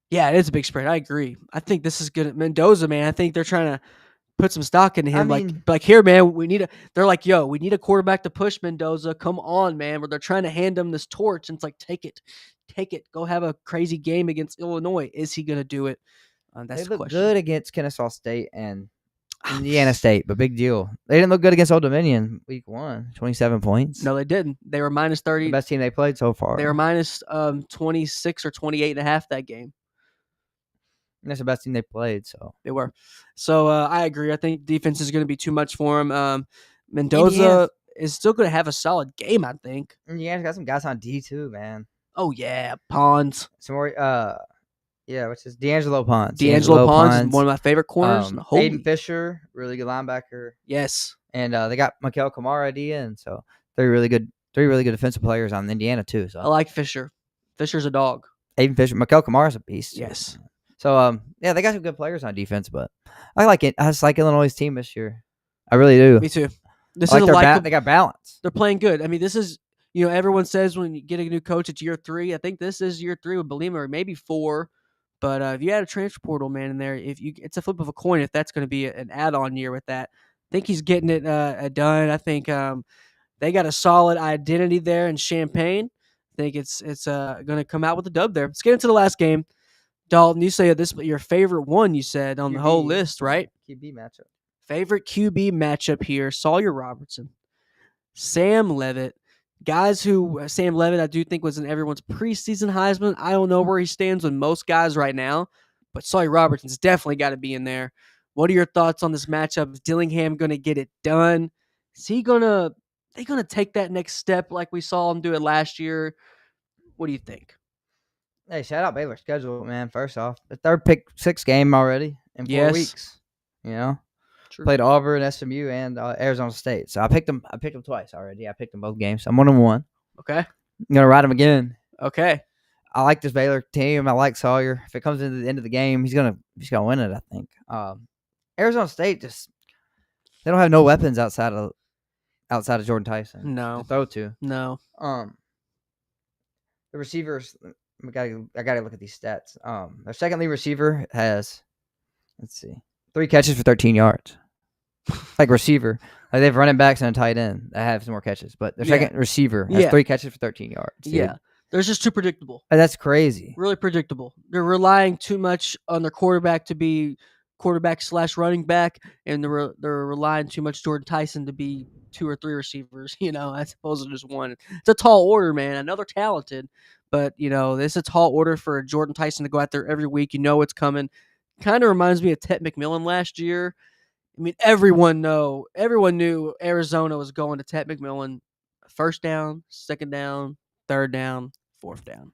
Yeah, it is a big spread. I agree. I think this is good at Mendoza, man. I think they're trying to put some stock into him. Like here, man, they're like, yo, we need a quarterback to push Mendoza. Come on, man. Where they're trying to hand him this torch, and it's like, take it. Go have a crazy game against Illinois. Is he going to do it? That's they the look question. good against Kennesaw State and Indiana State, but big deal. They didn't look good against Old Dominion week 1, 27 points. No, they didn't. They were minus 30. The best team they played so far. They were minus 26 or 28 and a half that game. And that's the best team they played, so. They were. So I agree. I think defense is going to be too much for him. Mendoza is still going to have a solid game, I think. Indiana's got some guys on D too, man. Oh, yeah. Pons. Some more, which is D'Angelo Pons. D'Angelo Pons is one of my favorite corners. Aiden Fisher, really good linebacker. Yes. And they got Mikael Kamara at the end, so three really good defensive players on Indiana too. So I like Fisher. Fisher's a dog. Aiden Fisher, Mikael Kamara's a beast. Yes. So they got some good players on defense, but I like it. I just like Illinois' team this year. I really do. Me too. They got balance. They're playing good. I mean, this is, everyone says when you get a new coach, it's year 3. I think this is year 3 with Belima, or maybe 4. But if you had a transfer portal man in there, it's a flip of a coin if that's going to be an add-on year with that. I think he's getting it done. I think they got a solid identity there in Champaign. I think it's going to come out with a dub there. Let's get into the last game. Dalton, you say this your favorite one, you said, on the whole list, right? QB matchup. Favorite QB matchup here, Sawyer Robertson, Sam Levitt. Guys who, Sam Levitt, I do think was in everyone's preseason Heisman. I don't know where he stands with most guys right now, but Sawyer Robertson's definitely got to be in there. What are your thoughts on this matchup? Is Dillingham going to get it done? Is they going to take that next step like we saw him do it last year? What do you think? Hey, shout out Baylor's schedule, man. First off, the third pick 6 game already in 4 weeks. True. Played Auburn, SMU, and Arizona State. So I picked them twice already. I picked them both games. I'm 1-1. Okay. I'm gonna ride him again. Okay. I like this Baylor team. I like Sawyer. If it comes into the end of the game, he's gonna win it. I think. Arizona State they don't have no weapons outside of Jordan Tyson. No. To throw to. No. The receivers. I gotta look at these stats. Their second lead receiver has, 3 catches for 13 yards. Like receiver, they have running backs and a tight end that have some more catches, but their second receiver has 3 catches for 13 yards. Dude. Yeah, they're just too predictable. That's crazy. Really predictable. They're relying too much on their quarterback to be quarterback/running back, and they're relying too much Jordan Tyson to be 2 or 3 receivers. As opposed to just one. It's a tall order, man. I know they're talented, but this is a tall order for Jordan Tyson to go out there every week. It's coming. Kind of reminds me of Ted McMillan last year. I mean, everyone knew Arizona was going to Ted McMillan. First down, second down, third down, fourth down.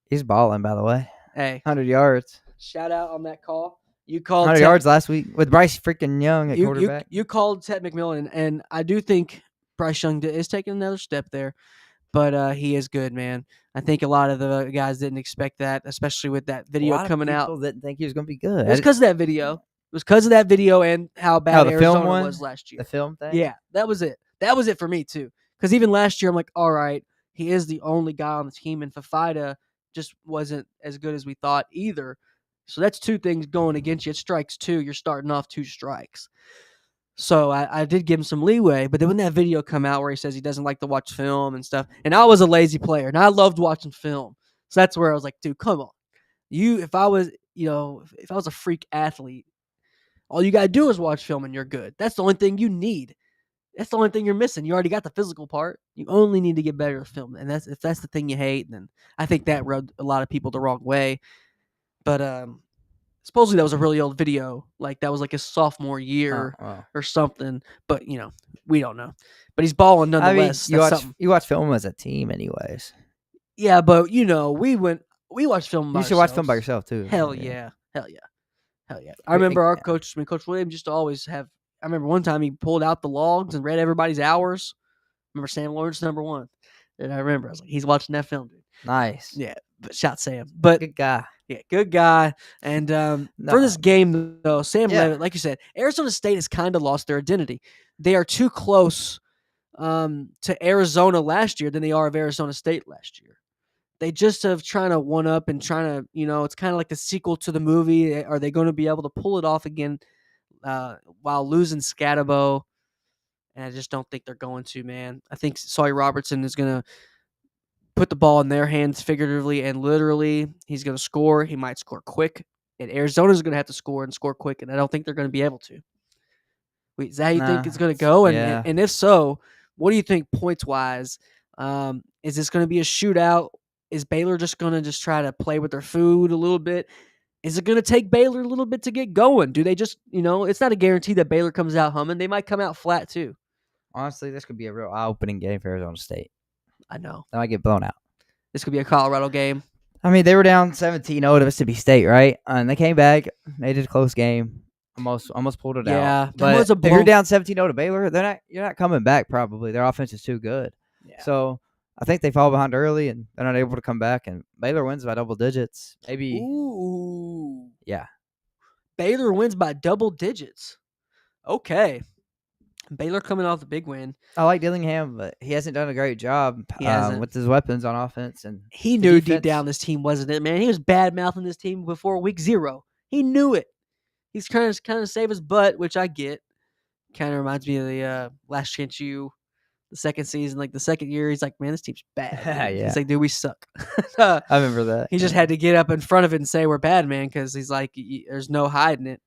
He's balling, by the way. Hey, 100 yards. shout out on that call. You called 100 Ted, yards last week with Bryce freaking Young at you quarterback. you called Ted McMillan, and I do think Bryce Young is taking another step there. But he is good, man. I think a lot of the guys didn't expect that, especially with that A video lot of coming out. people didn't think he was going to be good. It was because of that video. It was because of that video and how bad the film Arizona one? was last year. The film thing? Yeah, that was it. That was it for me, too. Because even last year, I'm like, all right, he is the only guy on the team, and Fafita just wasn't as good as we thought either. So that's two things going against you. It strikes two. You're starting off 2 strikes. So I did give him some leeway, but then when that video come out where he says he doesn't like to watch film and stuff, and I was a lazy player, and I loved watching film, so that's where I was like, dude, come on, if I was, if I was a freak athlete, all you gotta do is watch film and you're good. That's the only thing you need. That's the only thing you're missing. You already got the physical part. You only need to get better at film, and if that's the thing you hate, then I think that rubbed a lot of people the wrong way. But supposedly that was a really old video. Like that was like his sophomore year or something. But we don't know. But he's balling nonetheless. I mean, you watch film as a team, anyways. Yeah, but we watched film. You should watch film by yourself too. Hell yeah. I remember our coach, Coach Williams, used to always have. I remember one time he pulled out the logs and read everybody's hours. Remember Sam Lawrence #1, and I remember I was like, he's watching that film, dude. Nice. Yeah, but shout Sam. But good guy. Yeah, good guy. And for this game, though, Sam Levitt, like you said, Arizona State has kind of lost their identity. They are too close to Arizona last year than they are of Arizona State last year. They just have trying to one up and trying to, it's kind of like the sequel to the movie. Are they going to be able to pull it off again while losing Scatabo? And I just don't think they're going to, man. I think Sawyer Robertson is going to put the ball in their hands figuratively and literally. He's going to score. He might score quick. And Arizona's going to have to score and score quick, and I don't think they're going to be able to. Wait, is that how you think it's going to go? And if so, what do you think points-wise? Is this going to be a shootout? Is Baylor just going to try to play with their food a little bit? Is it going to take Baylor a little bit to get going? Do they just, it's not a guarantee that Baylor comes out humming. They might come out flat too. Honestly, this could be a real eye-opening game for Arizona State. I know. They might get blown out. This could be a Colorado game. I mean, they were down 17-0 to Mississippi State, right? And they came back, made it a close game, almost pulled it out. Yeah, but if you're down 17-0 to Baylor, you're not coming back probably. Their offense is too good. Yeah. So I think they fall behind early, and they're not able to come back, and Baylor wins by double digits. Maybe. Ooh. Yeah. Baylor wins by double digits. Okay. Baylor coming off the big win. I like Dillingham, but he hasn't done a great job with his weapons on offense. And he knew deep down this team wasn't it, man. He was bad-mouthing this team before week 0. He knew it. He's trying to kind of save his butt, which I get. Kind of reminds me of the Last Chance U, the second season. Like the second year, he's like, man, this team's bad. Yeah. He's like, dude, we suck. I remember that. He just had to get up in front of it and say we're bad, man, because he's like, there's no hiding it.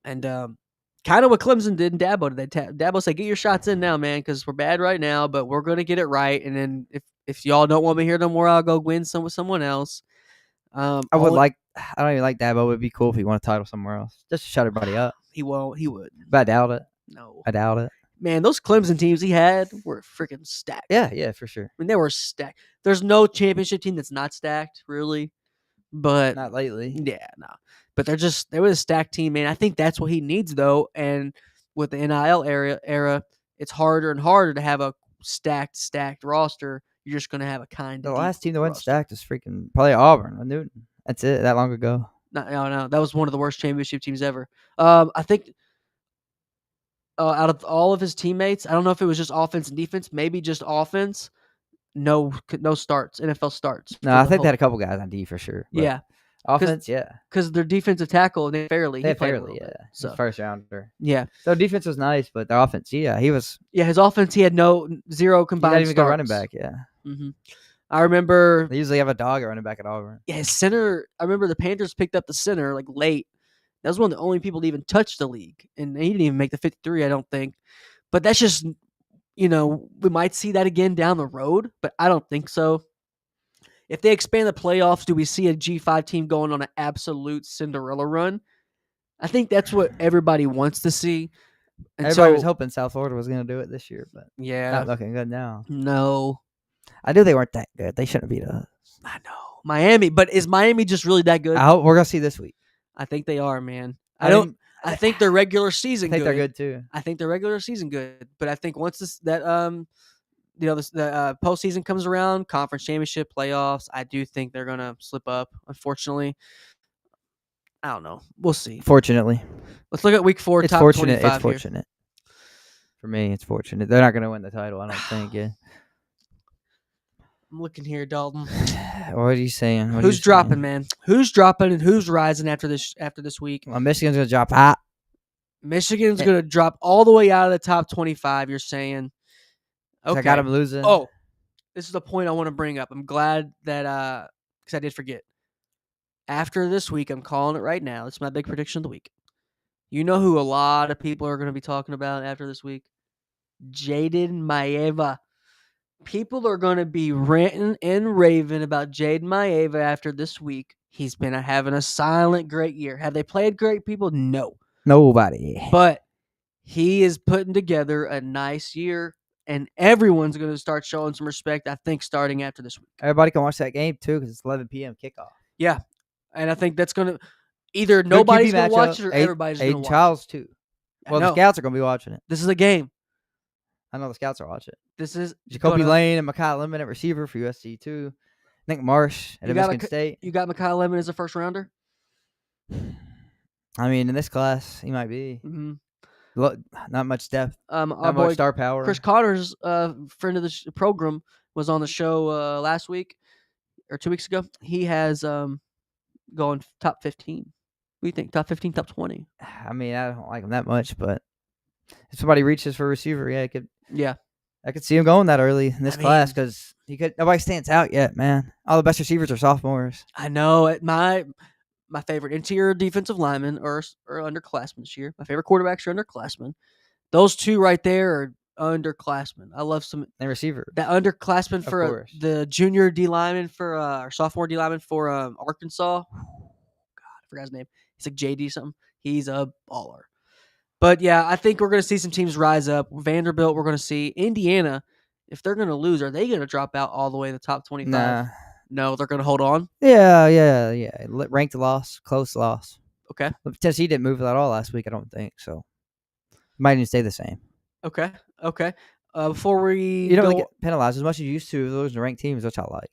And kind of what Clemson did in Dabo today. Dabo said, get your shots in now, man, because we're bad right now, but we're going to get it right. And then if y'all don't want me here no more, I'll go win with someone else. I don't even like Dabo. It would be cool if he won a title somewhere else. Just to shut everybody up. He won't. He would. But I doubt it. No. I doubt it. Man, those Clemson teams he had were freaking stacked. Yeah, for sure. I mean, they were stacked. There's no championship team that's not stacked, really. But not lately. Yeah, no. But they were a stacked team, man. I think that's what he needs, though. And with the NIL era, it's harder and harder to have a stacked roster. You're just going to have a kind of the last team that went stacked is freaking probably Auburn with Newton. That's it. That long ago. No. That was one of the worst championship teams ever. I think out of all of his teammates, I don't know if it was just offense and defense, maybe just offense. No starts, NFL starts. No, I think they had a couple guys on D for sure. Yeah. Offense, yeah. Because their defensive tackle, he played yeah. So first rounder. Yeah. So defense was nice, but the offense, yeah, he was. Yeah, his offense, he had zero combined. He didn't even starts. go running back, yeah. Mm-hmm. I remember they usually have a dog at running back at Auburn. Yeah, his center. I remember the Panthers picked up the center like late. That was one of the only people to even touch the league, and he didn't even make the 53. I don't think. But that's just, we might see that again down the road, but I don't think so. If they expand the playoffs, do we see a G5 team going on an absolute Cinderella run? I think that's what everybody wants to see. And everybody was hoping South Florida was going to do it this year, but yeah, not looking good now. No. I knew they weren't that good. They shouldn't beat us. I know. Miami. But is Miami just really that good? I hope we're gonna see this week. I think they are, man. I think their regular season. I think they're good too. I think their regular season good, but I think once the postseason comes around, conference championship, playoffs, I do think they're gonna slip up. Unfortunately, I don't know. We'll see. Fortunately, Let's look at week 4. it's top fortunate. 25 It's fortunate. For me, it's fortunate. They're not gonna win the title. I don't think. Yeah. I'm looking here, Dalton. What are you saying? Who's dropping, man? Who's dropping and who's rising after this week? Well, Michigan's gonna drop out. Michigan's gonna drop all the way out of the top 25. You're saying? Okay. I got them losing. Oh, this is the point I want to bring up. I'm glad that because I did forget. After this week, I'm calling it right now. This is my big prediction of the week. You know who a lot of people are going to be talking about after this week? Jaden Maeva. People are going to be ranting and raving about Jaden Maeva after this week. He's been having a silent great year. Have they played great, people? No. Nobody. But he is putting together a nice year, and everyone's going to start showing some respect, I think, starting after this week. Everybody can watch that game, too, because it's 11 p.m. kickoff. Yeah, and I think that's going to either nobody's going to watch it or everybody's going to watch Charles, it. too. Well, the scouts are going to be watching it. This is a game. I know the scouts are watching it. This is Jacoby Lane and Mekhi Lemon at receiver for USC, too. I think Marsh at Michigan State. You got Mekhi Lemon as a first rounder? I mean, in this class, he might be. Mm-hmm. Not much depth. Our boy, star power. Chris Connors, friend of the program, was on the show last week or 2 weeks ago. He has going top 15. What do you think? Top 15, top 20? I mean, I don't like him that much, but if somebody reaches for a receiver, yeah, I could see him going that early in this class because nobody stands out yet, man. All the best receivers are sophomores. I know. My favorite interior defensive linemen are underclassmen this year. My favorite quarterbacks are underclassmen. Those two right there are underclassmen. I love some and receiver. That underclassman for the junior D lineman for or sophomore D lineman for Arkansas. God, I forgot his name. He's like JD something. He's a baller. But yeah, I think we're going to see some teams rise up. Vanderbilt, we're going to see Indiana. If they're going to lose, are they going to drop out all the way to the top 25? Nah. No, they're going to hold on. Yeah. Ranked loss, close loss. Okay. Tennessee didn't move at all last week, I don't think. So might even stay the same. Okay. Before we you don't really get penalized as much as you used to losing ranked teams, which I like.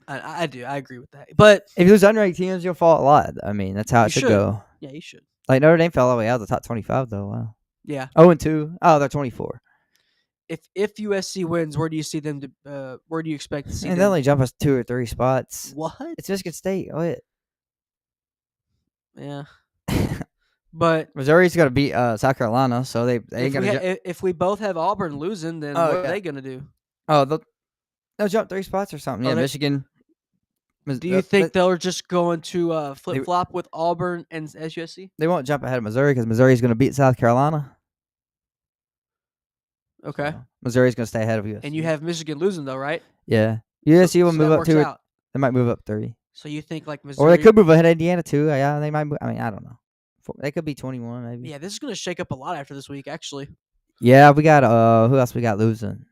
I do. I agree with that. But if you lose unranked teams, you'll fall a lot. I mean, that's how it should go. Yeah, you should. Like Notre Dame fell all the way out of the top 25, though. Wow. Yeah. 0-2. Oh, they're 24. If USC wins, where do you see them? Where do you expect to see them? They only jump us 2 or 3 spots. What? It's Michigan State. What? Yeah. But Missouri's going to beat South Carolina, so they ain't going to. If we both have Auburn losing, then what are they going to do? Oh, they'll jump 3 spots or something. Yeah, Michigan. Do you think they're just going to flip flop with Auburn and USC? They won't jump ahead of Missouri because Missouri's going to beat South Carolina. Okay. So Missouri's going to stay ahead of USC. And you have Michigan losing though, right? Yeah. USC will move up 2. They might move up 3. So you think like Missouri? Or they could move ahead of Indiana too. Yeah, they might. I mean, I don't know. They could be 21 maybe. Yeah, this is going to shake up a lot after this week, actually. Yeah, we got who else we got losing?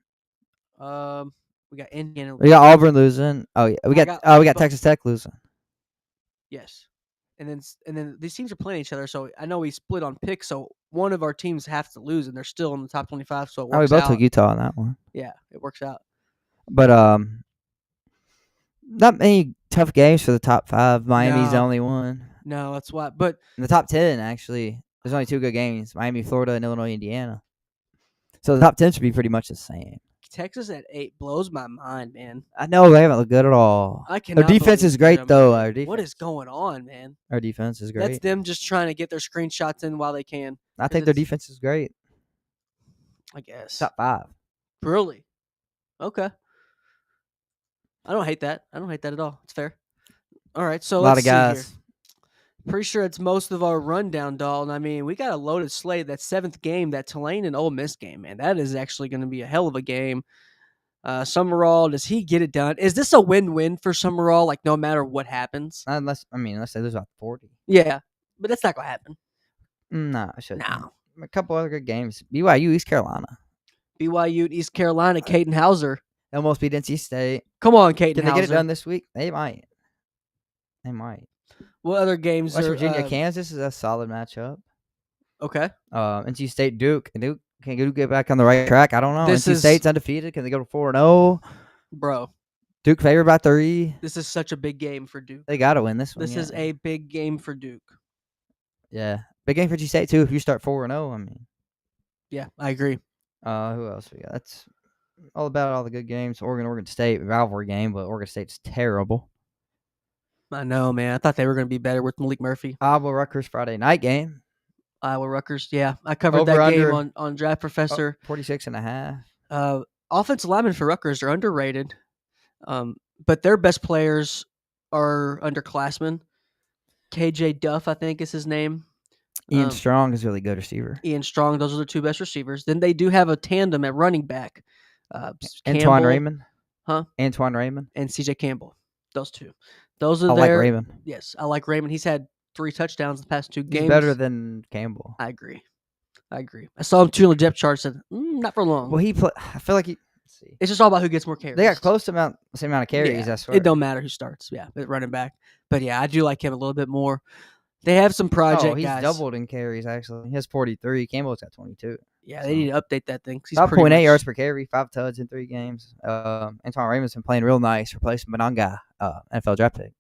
We got Indiana. We got Auburn losing. Oh yeah, we got Texas Tech losing. Yes, and then these teams are playing each other. So I know we split on picks. So one of our teams has to lose, and they're still in the top 25. So it works we both took Utah on that one. Yeah, it works out. But not many tough games for the top 5. Miami's the only one. No, that's why. But in the top 10, actually, there's only 2 good games: Miami, Florida, and Illinois, Indiana. So the top 10 should be pretty much the same. Texas at 8 blows my mind, man. I know they haven't looked good at all. I cannot. Their defense is great, though. Our defense. What is going on, man? Our defense is great. That's them just trying to get their screenshots in while they can. I think their defense is great. I guess top 5. Really? Okay. I don't hate that. At all. It's fair. All right, so a lot of guys. See here. Pretty sure it's most of our rundown, Dalton. I mean, we got a loaded slate. That 7th game, that Tulane and Ole Miss game, man, that is actually going to be a hell of a game. Summerall, does he get it done? Is this a win-win for Summerall? Like no matter what happens, unless they lose about 40. Yeah, but that's not going to happen. No, I shouldn't. No, a couple other good games. BYU, East Carolina. BYU, East Carolina. Caden Hauser almost beat NC State. Come on, Caden Hauser. Can they get it done this week? They might. They might. What other games West are Virginia, Kansas is a solid matchup. okay? NC State, Duke. Duke can Duke get back on the right track? I don't know. This NC is State's undefeated. Can they go to 4-0? bro. Duke favored by 3. This is such a big game for Duke. They got to win this one. This is a big game for Duke. Yeah, big game for NC State too. If you start 4-0, I mean. Yeah, I agree. Who else we got? That's all about all the good games. Oregon State rivalry game, but Oregon State's terrible. I know, man. I thought they were going to be better with Malik Murphy. Iowa Rutgers Friday night game. Iowa Rutgers, yeah. I covered Over, that under, game on Draft Professor. 46.5. Offensive linemen for Rutgers are underrated, but their best players are underclassmen. KJ Duff, I think is his name. Ian Strong is a really good receiver. Ian Strong, those are the two best receivers. Then they do have a tandem at running back. Antoine Raymond. Huh? Antoine Raymond. And CJ Campbell. Those two. Those are I like Raymond. Yes, I like Raymond. He's had 3 touchdowns the past 2 games. He's better than Campbell. I agree. I saw him too on the depth chart. Said not for long. Well, I feel like he. Let's see. It's just all about who gets more carries. They got close to same amount of carries. Yeah, I swear. it don't matter who starts. Yeah, at running back. But yeah, I do like him a little bit more. They have some project he's guys. doubled in carries actually. He has 43. Campbell's got 22. Yeah, they need to update that thing. 5.8 yards per carry, 5 tuds in 3 games. Antoine Raymond's been playing real nice, replacing Benanga, NFL draft pick.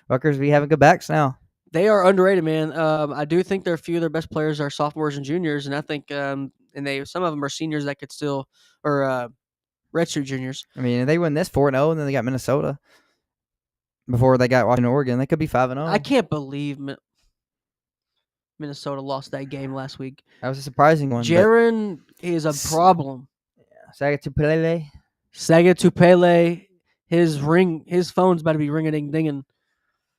Rutgers be having good backs now. They are underrated, man. I do think a few of their best players are sophomores and juniors, and I think some of them are seniors that could still or redshirt juniors. I mean, if they win this 4-0, and then they got Minnesota before they got Washington, Oregon, they could be 5-0. I can't believe Minnesota lost that game last week. That was a surprising one. Jaron is a problem. Yeah, Saga Tupele, his phone's about to be ring-a-ding-dinging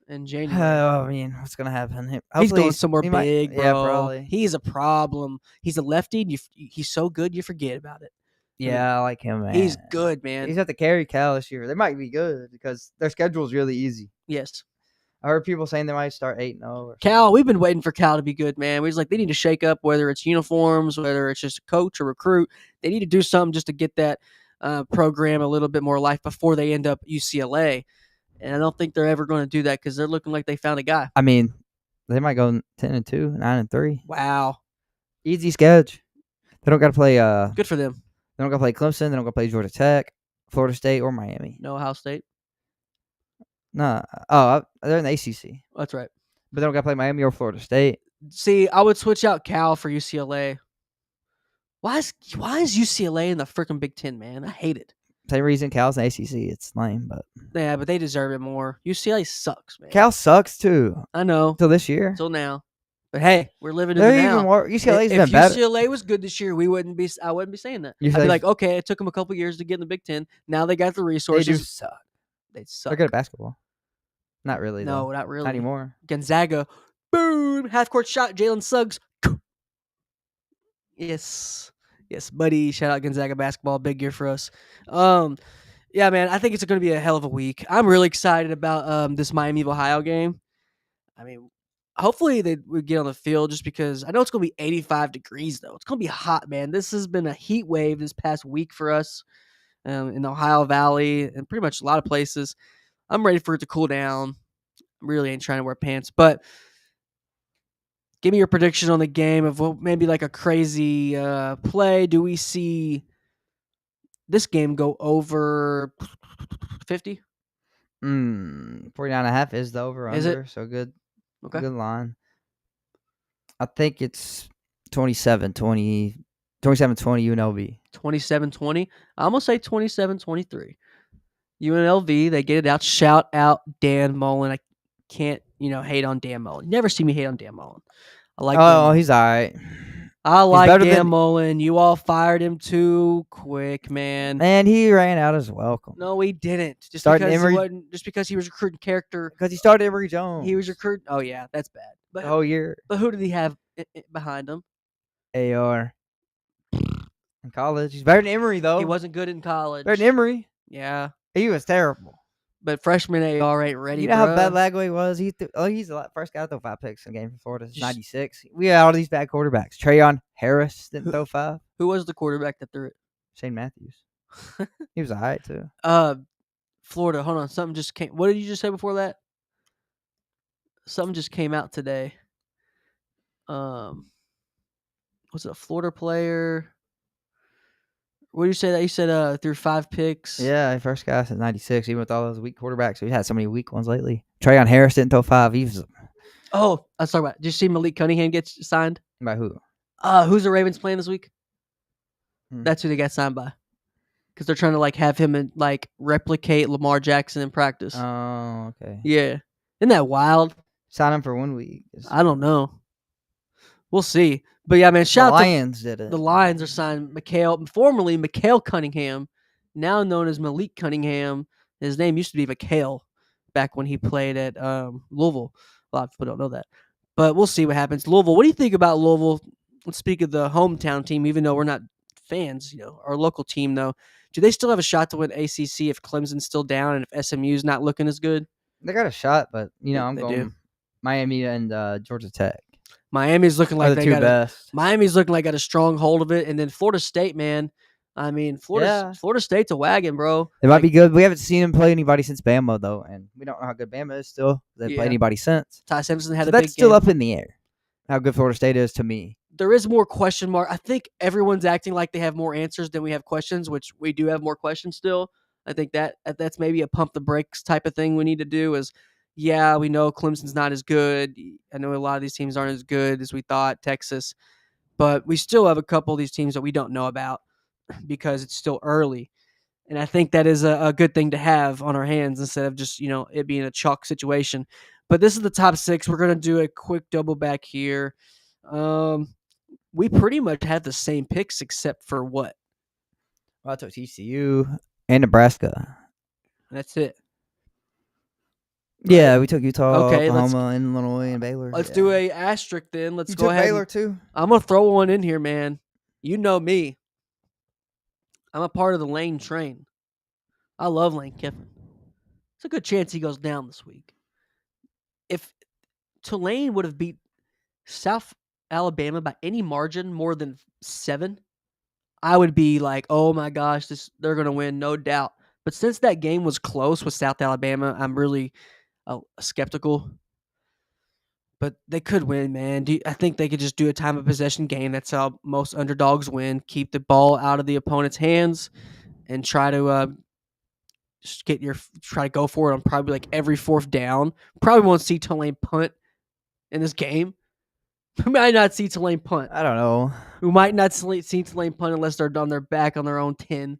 in January. I mean, what's gonna happen? He's going somewhere big, bro. Yeah, probably. He's a problem. He's a lefty. He's so good, you forget about it. Yeah, I like him, man. He's good, man. He's at the carry Cal this year. They might be good because their schedule is really easy. Yes. I heard people saying they might start 8-0. Cal, we've been waiting for Cal to be good, man. We was like, they need to shake up, whether it's uniforms, whether it's just a coach or recruit. They need to do something just to get that program a little bit more life before they end up UCLA. And I don't think they're ever going to do that because they're looking like they found a guy. I mean, they might go 10-2, 9-3. Wow. Easy schedule. They don't got to play. Good for them. They don't got to play Clemson. They don't got to play Georgia Tech, Florida State, or Miami. No Ohio State. No. They're in the ACC. That's right. But they don't got to play Miami or Florida State. See, I would switch out Cal for UCLA. Why is UCLA in the freaking Big Ten, man? I hate it. Same reason Cal's in the ACC. It's lame, but yeah, but they deserve it more. UCLA sucks, man. Cal sucks too. I know. Till this year. Till now. But hey, we're living in the now. UCLA's been if better. If UCLA was good this year, I wouldn't be saying that. I'd be like, okay, it took them a couple years to get in the Big Ten. Now they got the resources. They do suck. They suck. They're good at basketball. Not really. No, though. not really. Not anymore. Gonzaga, boom, half court shot. Jalen Suggs. Yes, buddy. Shout out Gonzaga basketball. Big year for us. Yeah, man. I think it's going to be a hell of a week. I'm really excited about this Miami of Ohio game. I mean, hopefully they would get on the field just because I know it's going to be 85 degrees, though. It's going to be hot, man. This has been a heat wave this past week for us in the Ohio Valley and pretty much a lot of places. I'm ready for it to cool down. I really ain't trying to wear pants, but give me your prediction on the game of maybe like a crazy play. Do we see this game go over 50? 49.5 is the over-under. Is it? So good. Okay. Good line. I think it's 27-20 UNLV. 27-20. I'm going to say 27-23. UNLV, they get it out. Shout out Dan Mullen. I can't, hate on Dan Mullen. Never see me hate on Dan Mullen. I like he's all right. I like Dan Mullen. You all fired him too quick, man. And he ran out his welcome. No, he didn't. Just because he was recruiting character. Because he started Emory Jones. He was recruiting. Oh, yeah, that's bad. But the whole year. But who did he have behind him? AR. In college. He's better than Emory, though. He wasn't good in college. Better than Emory. Yeah. He was terrible. But freshman AR ain't ready, You know how bad Lagway was? He's the first guy to throw 5 picks in a game for Florida. 96. We had all these bad quarterbacks. Trayon Harris didn't throw 5. Who was the quarterback that threw it? Shane Matthews. He was all right, too. Florida. Hold on. Something just came. What did you just say before that? something just came out today. Was it a Florida player? What did you say that you said through 5 picks? Yeah, first guy since '96. Even with all those weak quarterbacks, we've had so many weak ones lately. Trayon Harris didn't throw 5. He was Oh, let's talk about. Did you see Malik Cunningham get signed? by who? Who's the Ravens playing this week? Hmm. That's who they got signed by. Because they're trying to like have him and like replicate Lamar Jackson in practice. Oh, okay. Yeah, isn't that wild? Sign him for 1 week. I don't know. We'll see. But yeah, man, The shout out Lions did to it. the Lions are signed formerly Mikhail Cunningham, now known as Malik Cunningham. His name used to be Mikhail back when he played at Louisville. A lot of people don't know that. But we'll see what happens. Louisville, what do you think about Louisville? Let's speak of the hometown team, even though we're not fans, our local team, though. Do they still have a shot to win ACC if Clemson's still down and if SMU's not looking as good? They got a shot, but I'm They going do. Miami and Georgia Tech. Miami's looking like Are the they two got best. Miami's looking like got a strong hold of it, and then Florida State, man. I mean, Florida State's a wagon, bro. They might be good. We haven't seen them play anybody since Bama though, and we don't know how good Bama is still. They haven't played anybody since. Ty Simpson had So a big that's still game. up in the air. How good Florida State is to me. There is more question mark. I think everyone's acting like they have more answers than we have questions, which we do have more questions still. I think that's maybe a pump the brakes type of thing we need to do is, yeah, we know Clemson's not as good. I know a lot of these teams aren't as good as we thought, Texas, but we still have a couple of these teams that we don't know about because it's still early. And I think that is a good thing to have on our hands instead of just, it being a chalk situation. But this is the top 6. We're going to do a quick double back here. We pretty much had the same picks except for what? Well, I took TCU and Nebraska. That's it. Yeah, we took Utah, Okay, Oklahoma, and Illinois, and Baylor. Let's do a asterisk then. Let's You go took ahead. Baylor too? I'm going to throw one in here, man. You know me. I'm a part of the Lane train. I love Lane Kiffin. It's a good chance he goes down this week. If Tulane would have beat South Alabama by any margin more than 7, I would be like, oh my gosh, they're going to win, no doubt. But since that game was close with South Alabama, I'm really skeptical. But they could win, man. I think they could just do a time of possession game. That's how most underdogs win. Keep the ball out of the opponent's hands and try to just try to go for it on probably like every 4th down. Probably won't see Tulane punt in this game. We might not see Tulane punt. I don't know. We might not see Tulane punt unless they're on their back on their own 10,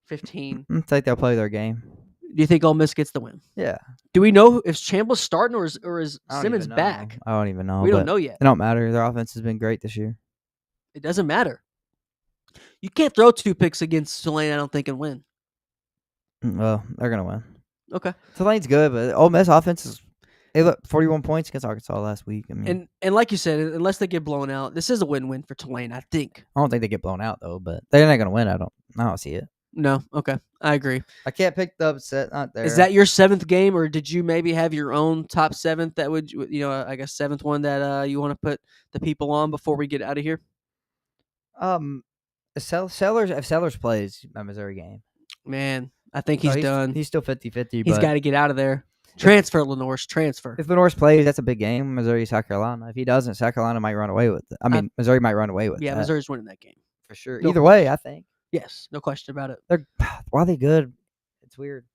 15. I think they'll play their game. Do you think Ole Miss gets the win? Yeah. Do we know if Chambliss starting or is Simmons back? I don't even know. We don't know yet. It don't matter. Their offense has been great this year. It doesn't matter. You can't throw 2 picks against Tulane, I don't think, and win. Well, they're going to win. Okay. Tulane's good, but Ole Miss offense is – they got 41 points against Arkansas last week. I mean, and like you said, unless they get blown out, this is a win-win for Tulane, I think. I don't think they get blown out, though, but they're not going to win. I don't see it. No. Okay. I agree. I can't pick the upset. Not there. Is that your 7th game, or did you maybe have your own top 7th that would, I guess 7th one that you want to put the people on before we get out of here? If Sellers plays a Missouri game. Man, I think he's done. He's still 50-50. He's got to get out of there. Transfer, Lenore. Transfer. If Lenore plays, that's a big game. Missouri, South Carolina. If he doesn't, South Carolina might run away with it. Missouri might run away with it. Yeah, Missouri's winning that game. For sure. Either way, I think. Yes, no question about it. Why are they good? It's weird.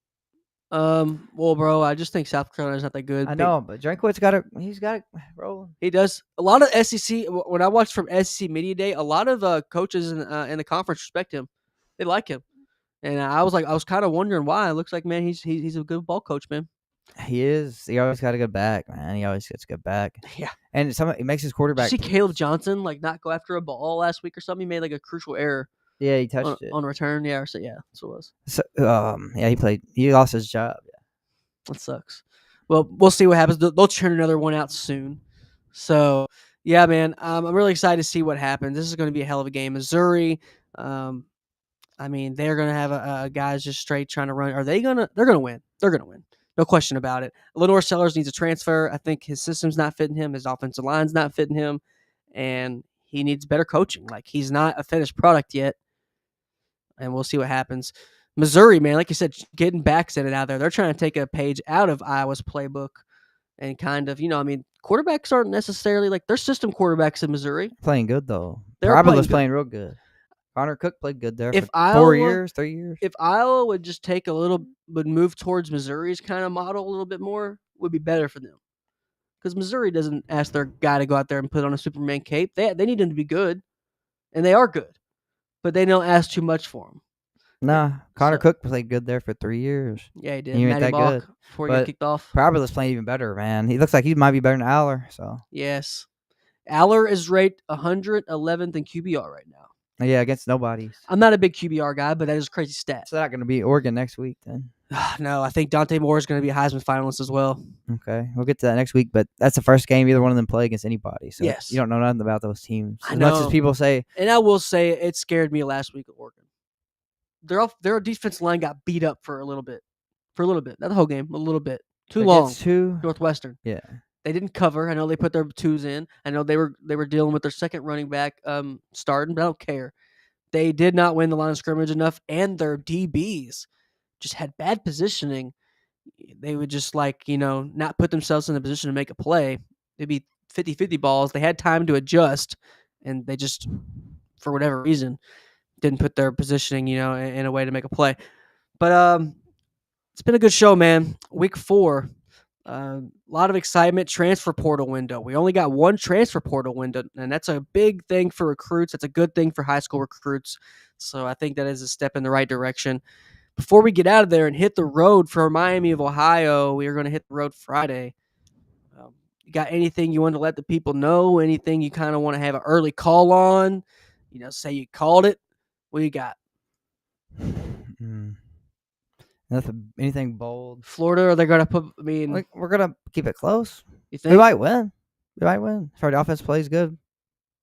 Well, bro, I just think South Carolina's not that good. I know, but Drinkwitz he's got it rolling. He does. A lot of SEC, when I watched from SEC Media Day, a lot of coaches in the conference respect him. They like him. And I was kind of wondering why. It looks like, man, he's a good ball coach, man. He is. He always got a good back, man. He always gets a good back. Yeah. And he makes his quarterback. Did you see Caleb Johnson not go after a ball last week or something? He made a crucial error. Yeah, he touched it on return. Yeah, that's what it was. So, yeah, he played. He lost his job. Yeah, that sucks. Well, we'll see what happens. They'll turn another one out soon. So, yeah, man, I'm really excited to see what happens. This is going to be a hell of a game. Missouri, I mean, they're going to have a guys just straight trying to run. They're going to win. They're going to win. No question about it. Lenore Sellers needs a transfer. I think his system's not fitting him. His offensive line's not fitting him. And he needs better coaching. He's not a finished product yet. And we'll see what happens. Missouri, man, like you said, getting Baxter out of there. They're trying to take a page out of Iowa's playbook. and kind of, quarterbacks aren't necessarily like they're system quarterbacks in Missouri. Playing good though. They're Playing real good. Connor Cook played good there If for Iowa 3 years. if Iowa would just would move towards Missouri's kind of model a little bit more, would be better for them. Because Missouri doesn't ask their guy to go out there and put on a Superman cape. They need him to be good, and they are good, but they don't ask too much for him. Nah, Connor Cook played good there for 3 years. Yeah, he did. He ain't Matty that good before he got kicked off. Probably's playing even better, man. He looks like he might be better than Aller. So yes, Aller is ranked 111th in QBR right now. Yeah, against nobodies. I'm not a big QBR guy, but that is a crazy stat. So they're not going to be Oregon next week then? No, I think Dante Moore is going to be a Heisman finalist as well. Okay, we'll get to that next week, but that's the first game either one of them play against anybody. So yes. You don't know nothing about those teams. As much as people say. And I will say it scared me last week at Oregon. Their defensive line got beat up for a little bit. Not the whole game, a little bit. Too long. Northwestern. Yeah. They didn't cover. I know they put their twos in. I know they were dealing with their second running back starting, but I don't care. They did not win the line of scrimmage enough, and their DBs just had bad positioning. They would just not put themselves in a position to make a play. It'd be 50-50 balls. They had time to adjust, and they just, for whatever reason, didn't put their positioning, in a way to make a play. But it's been a good show, man. Week 4. A lot of excitement. Transfer portal window. We only got one transfer portal window, and that's a big thing for recruits. That's a good thing for high school recruits. So I think that is a step in the right direction. Before we get out of there and hit the road for Miami of Ohio, we are going to hit the road Friday. You got anything you want to let the people know? Anything you kind of want to have an early call on? Say you called it. What you got? Nothing. Anything bold? Florida? Are they going to put? I mean, we're going to keep it close. You think we might win? If our offense plays good,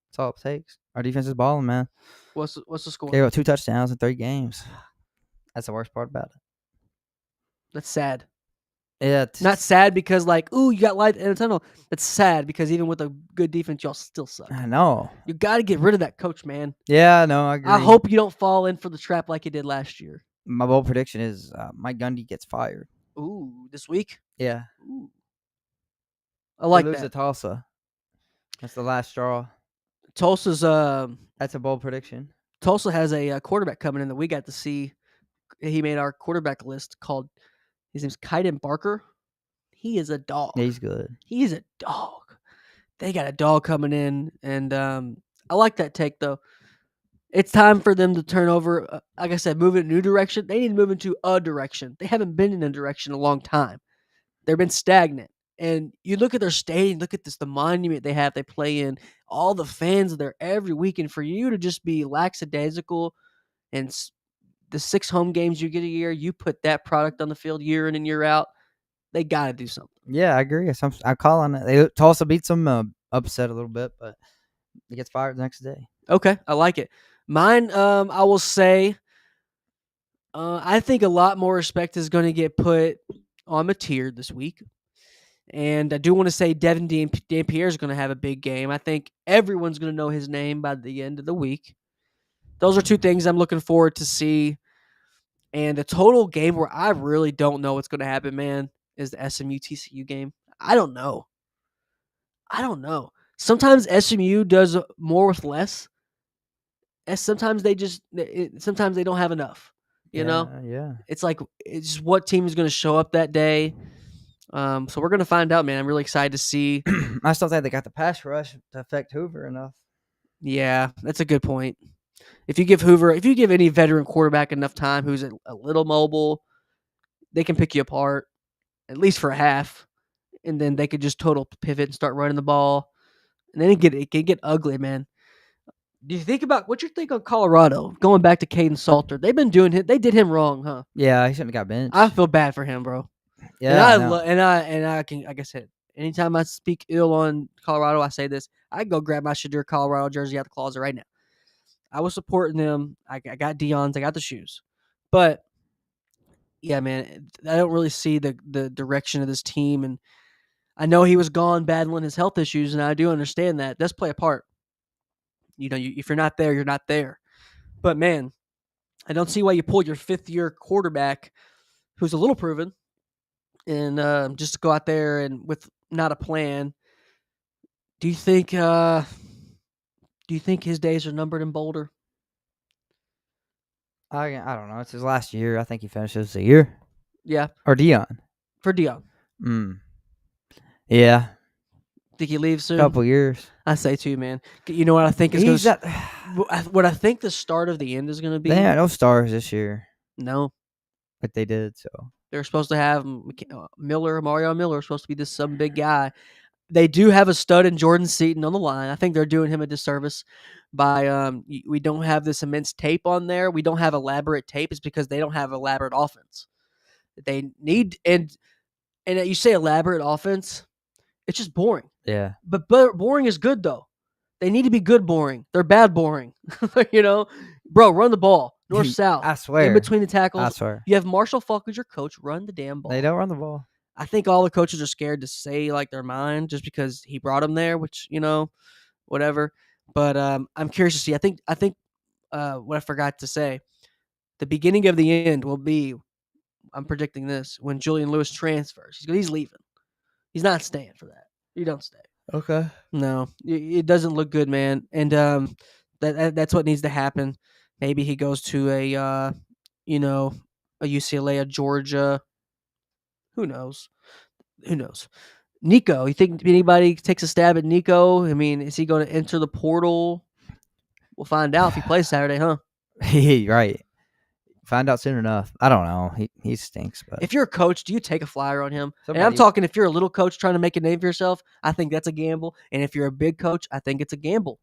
that's all it takes. Our defense is balling, man. What's the score? Okay, 2 touchdowns in 3 games. That's the worst part about it. That's sad. Yeah, it's not sad because you got light in a tunnel. It's sad because even with a good defense, y'all still suck. I know. You got to get rid of that coach, man. Yeah, no, I agree. I hope you don't fall in for the trap like you did last year. My bold prediction is Mike Gundy gets fired. Ooh, this week? Yeah. Ooh. I like that. Lose to Tulsa. That's the last straw. Tulsa's That's a bold prediction. Tulsa has a quarterback coming in that we got to see. He made our quarterback list called. His name's Kaiden Barker. He is a dog. Yeah, he's good. He's a dog. They got a dog coming in, and I like that take though. It's time for them to turn over. Like I said, move in a new direction. They need to move into a direction. They haven't been in a direction in a long time. They've been stagnant. And you look at their stadium, look at the monument they have, they play in, all the fans are there every weekend. For you to just be lackadaisical and the 6 home games you get a year, you put that product on the field year in and year out, they got to do something. Yeah, I agree. I call on it. Tulsa beats them upset a little bit, but he gets fired the next day. Okay, I like it. Mine, I will say, I think a lot more respect is going to get put on Mateer this week. And I do want to say Devin Dampierre is going to have a big game. I think everyone's going to know his name by the end of the week. Those are 2 things I'm looking forward to see. And the total game where I really don't know what's going to happen, man, is the SMU-TCU game. I don't know. Sometimes SMU does more with less. Sometimes they don't have enough. You know? Yeah. It's just what team is going to show up that day. So we're going to find out, man. I'm really excited to see. I still think they got the pass rush to affect Hoover enough. Yeah, that's a good point. If you give any veteran quarterback enough time who's a little mobile, they can pick you apart, at least for a half, and then they could just total pivot and start running the ball. And then it can get ugly, man. Do you think about what you think on Colorado? Going back to Caden Salter, they did him wrong, huh? Yeah, he shouldn't have got benched. I feel bad for him, bro. Yeah, and I can, like I said, anytime I speak ill on Colorado, I say this. I can go grab my Shadur Colorado jersey out the closet right now. I was supporting them. I got Deion's. I got the shoes. But, yeah, man, I don't really see the direction of this team. And I know he was gone battling his health issues, and I do understand that. It does play a part. If you're not there, you're not there. But, man, I don't see why you pull your 5th-year quarterback who's a little proven and just to go out there and with not a plan. Do you think his days are numbered in Boulder? I don't know. It's his last year. I think he finishes the year. Yeah, Or Dion. for Dion. Yeah. Think he leaves soon? Couple years. I say too, man. You know what I think is He's going to what I think the start of the end is going to be? They had no stars this year. No. Like they did, so. They're supposed to have Mario Miller is supposed to be this some big guy. They do have a stud in Jordan Seaton on the line. I think they're doing him a disservice by we don't have this immense tape on there. We don't have elaborate tape. It's because they don't have elaborate offense. They need and you say elaborate offense, it's just boring. Yeah. But boring is good though. They need to be good boring. They're bad boring. Bro, run the ball. North south. I swear. In between the tackles. I swear. You have Marshall Falk as your coach. Run the damn ball. They don't run the ball. I think all the coaches are scared to say like their mind just because he brought them there, which whatever. But I'm curious to see. I think what I forgot to say, the beginning of the end will be. I'm predicting this when Julian Lewis transfers. He's leaving. He's not staying for that. You don't stay. Okay. No, it doesn't look good, man. And that's what needs to happen. Maybe he goes to a UCLA, a Georgia. Who knows? Nico, you think anybody takes a stab at Nico? I mean, is he going to enter the portal? We'll find out if he plays Saturday, huh? Right. Find out soon enough. I don't know. He stinks. But if you're a coach, do you take a flyer on him? And I'm talking if you're a little coach trying to make a name for yourself, I think that's a gamble. And if you're a big coach, I think it's a gamble.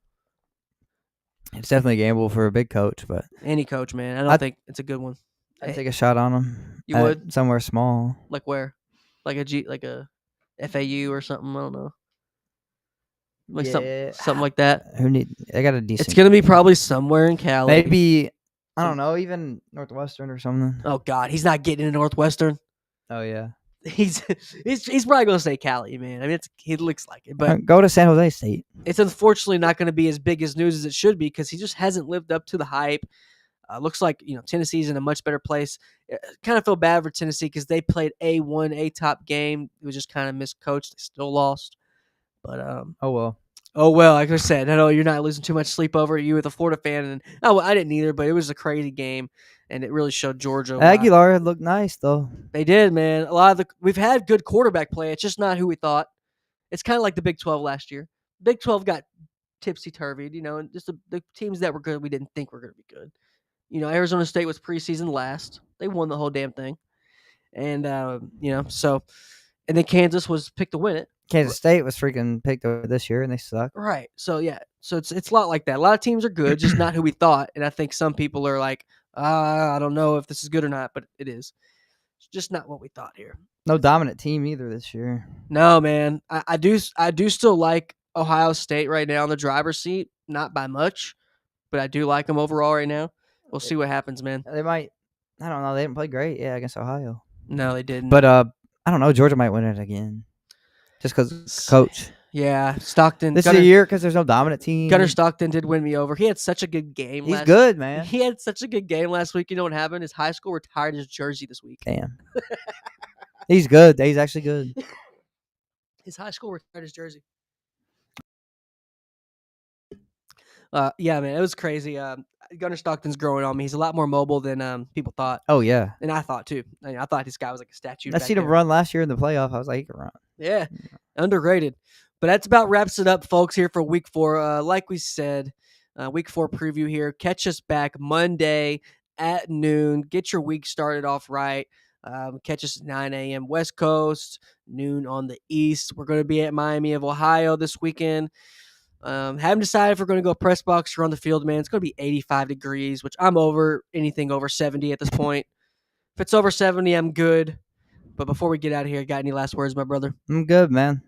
It's definitely a gamble for a big coach, but any coach, man. I don't think it's a good one. I'd take a shot on him. You would? Somewhere small. Like where? Like a FAU or something. I don't know. Like something like that. I got a decent. It's gonna be probably somewhere in Cali. Maybe I don't know, even Northwestern or something. Oh God, he's not getting into Northwestern. Oh yeah. He's probably gonna say Cali, man. I mean, he looks like it, but go to San Jose State. It's unfortunately not going to be as big as news as it should be because he just hasn't lived up to the hype. Looks like Tennessee's in a much better place. Kind of feel bad for Tennessee because they played a top game. It was just kind of miscoached. They still lost, but oh well. Like I said, I know you're not losing too much sleep over it. You with a Florida fan, and I didn't either. But it was a crazy game, and it really showed Georgia. Aguilar looked nice though. They did, man. We've had good quarterback play. It's just not who we thought. It's kind of like the Big 12 last year. Big 12 got tipsy-turvied, and just the teams that were good we didn't think were going to be good. Arizona State was preseason last. They won the whole damn thing. And, and then Kansas was picked to win it. Kansas State was freaking picked this year, and they suck. Right. So, yeah. So, it's a lot like that. A lot of teams are good, just not who we thought. And I think some people are like, I don't know if this is good or not, but it is. It's just not what we thought here. No dominant team either this year. No, man. I do still like Ohio State right now in the driver's seat. Not by much, but I do like them overall right now. We'll see what happens, man. They might. I don't know. They didn't play great, against Ohio. No, they didn't. But I don't know. Georgia might win it again, just because coach. Yeah, Stockton. This is a year because there's no dominant team. Gunnar Stockton did win me over. He had such a good game. He's good, man. He had such a good game last week. You know what happened? His high school retired his jersey this week. Damn. He's good. He's actually good. His high school retired his jersey. Yeah, man, it was crazy. Gunnar Stockton's growing on me. He's a lot more mobile than people thought. Oh yeah, and I thought too. I thought this guy was like a statue. I seen him run last year in the playoff. I was like, he can run. Yeah, underrated. But that's about wraps it up, folks. Here for week 4. Like we said, week 4 preview here. Catch us back Monday at noon. Get your week started off right. Catch us at 9 a.m. West Coast, noon on the East. We're going to be at Miami of Ohio this weekend. Haven't decided if we're going to go press box or on the field, man. It's going to be 85 degrees, which I'm over anything over 70 at this point. If it's over 70, I'm good. But before we get out of here, got any last words, my brother? I'm good, man.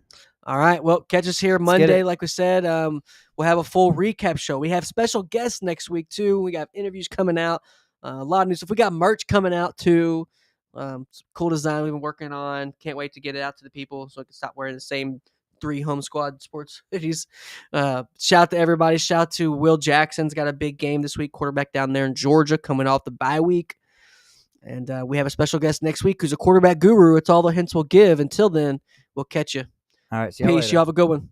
All right. Well, catch us here Monday, like we said. We'll have a full recap show. We have special guests next week, too. We got interviews coming out. A lot of new stuff. We got merch coming out, too. Some cool design we've been working on. Can't wait to get it out to the people so I can stop wearing the same 3 home squad sports hoodies. Shout out to everybody. Shout out to Will Jackson's got a big game this week, quarterback down there in Georgia, coming off the bye week. And we have a special guest next week who's a quarterback guru. It's all the hints we'll give. Until then, we'll catch you. All right. See you Peace. later. You have a good one.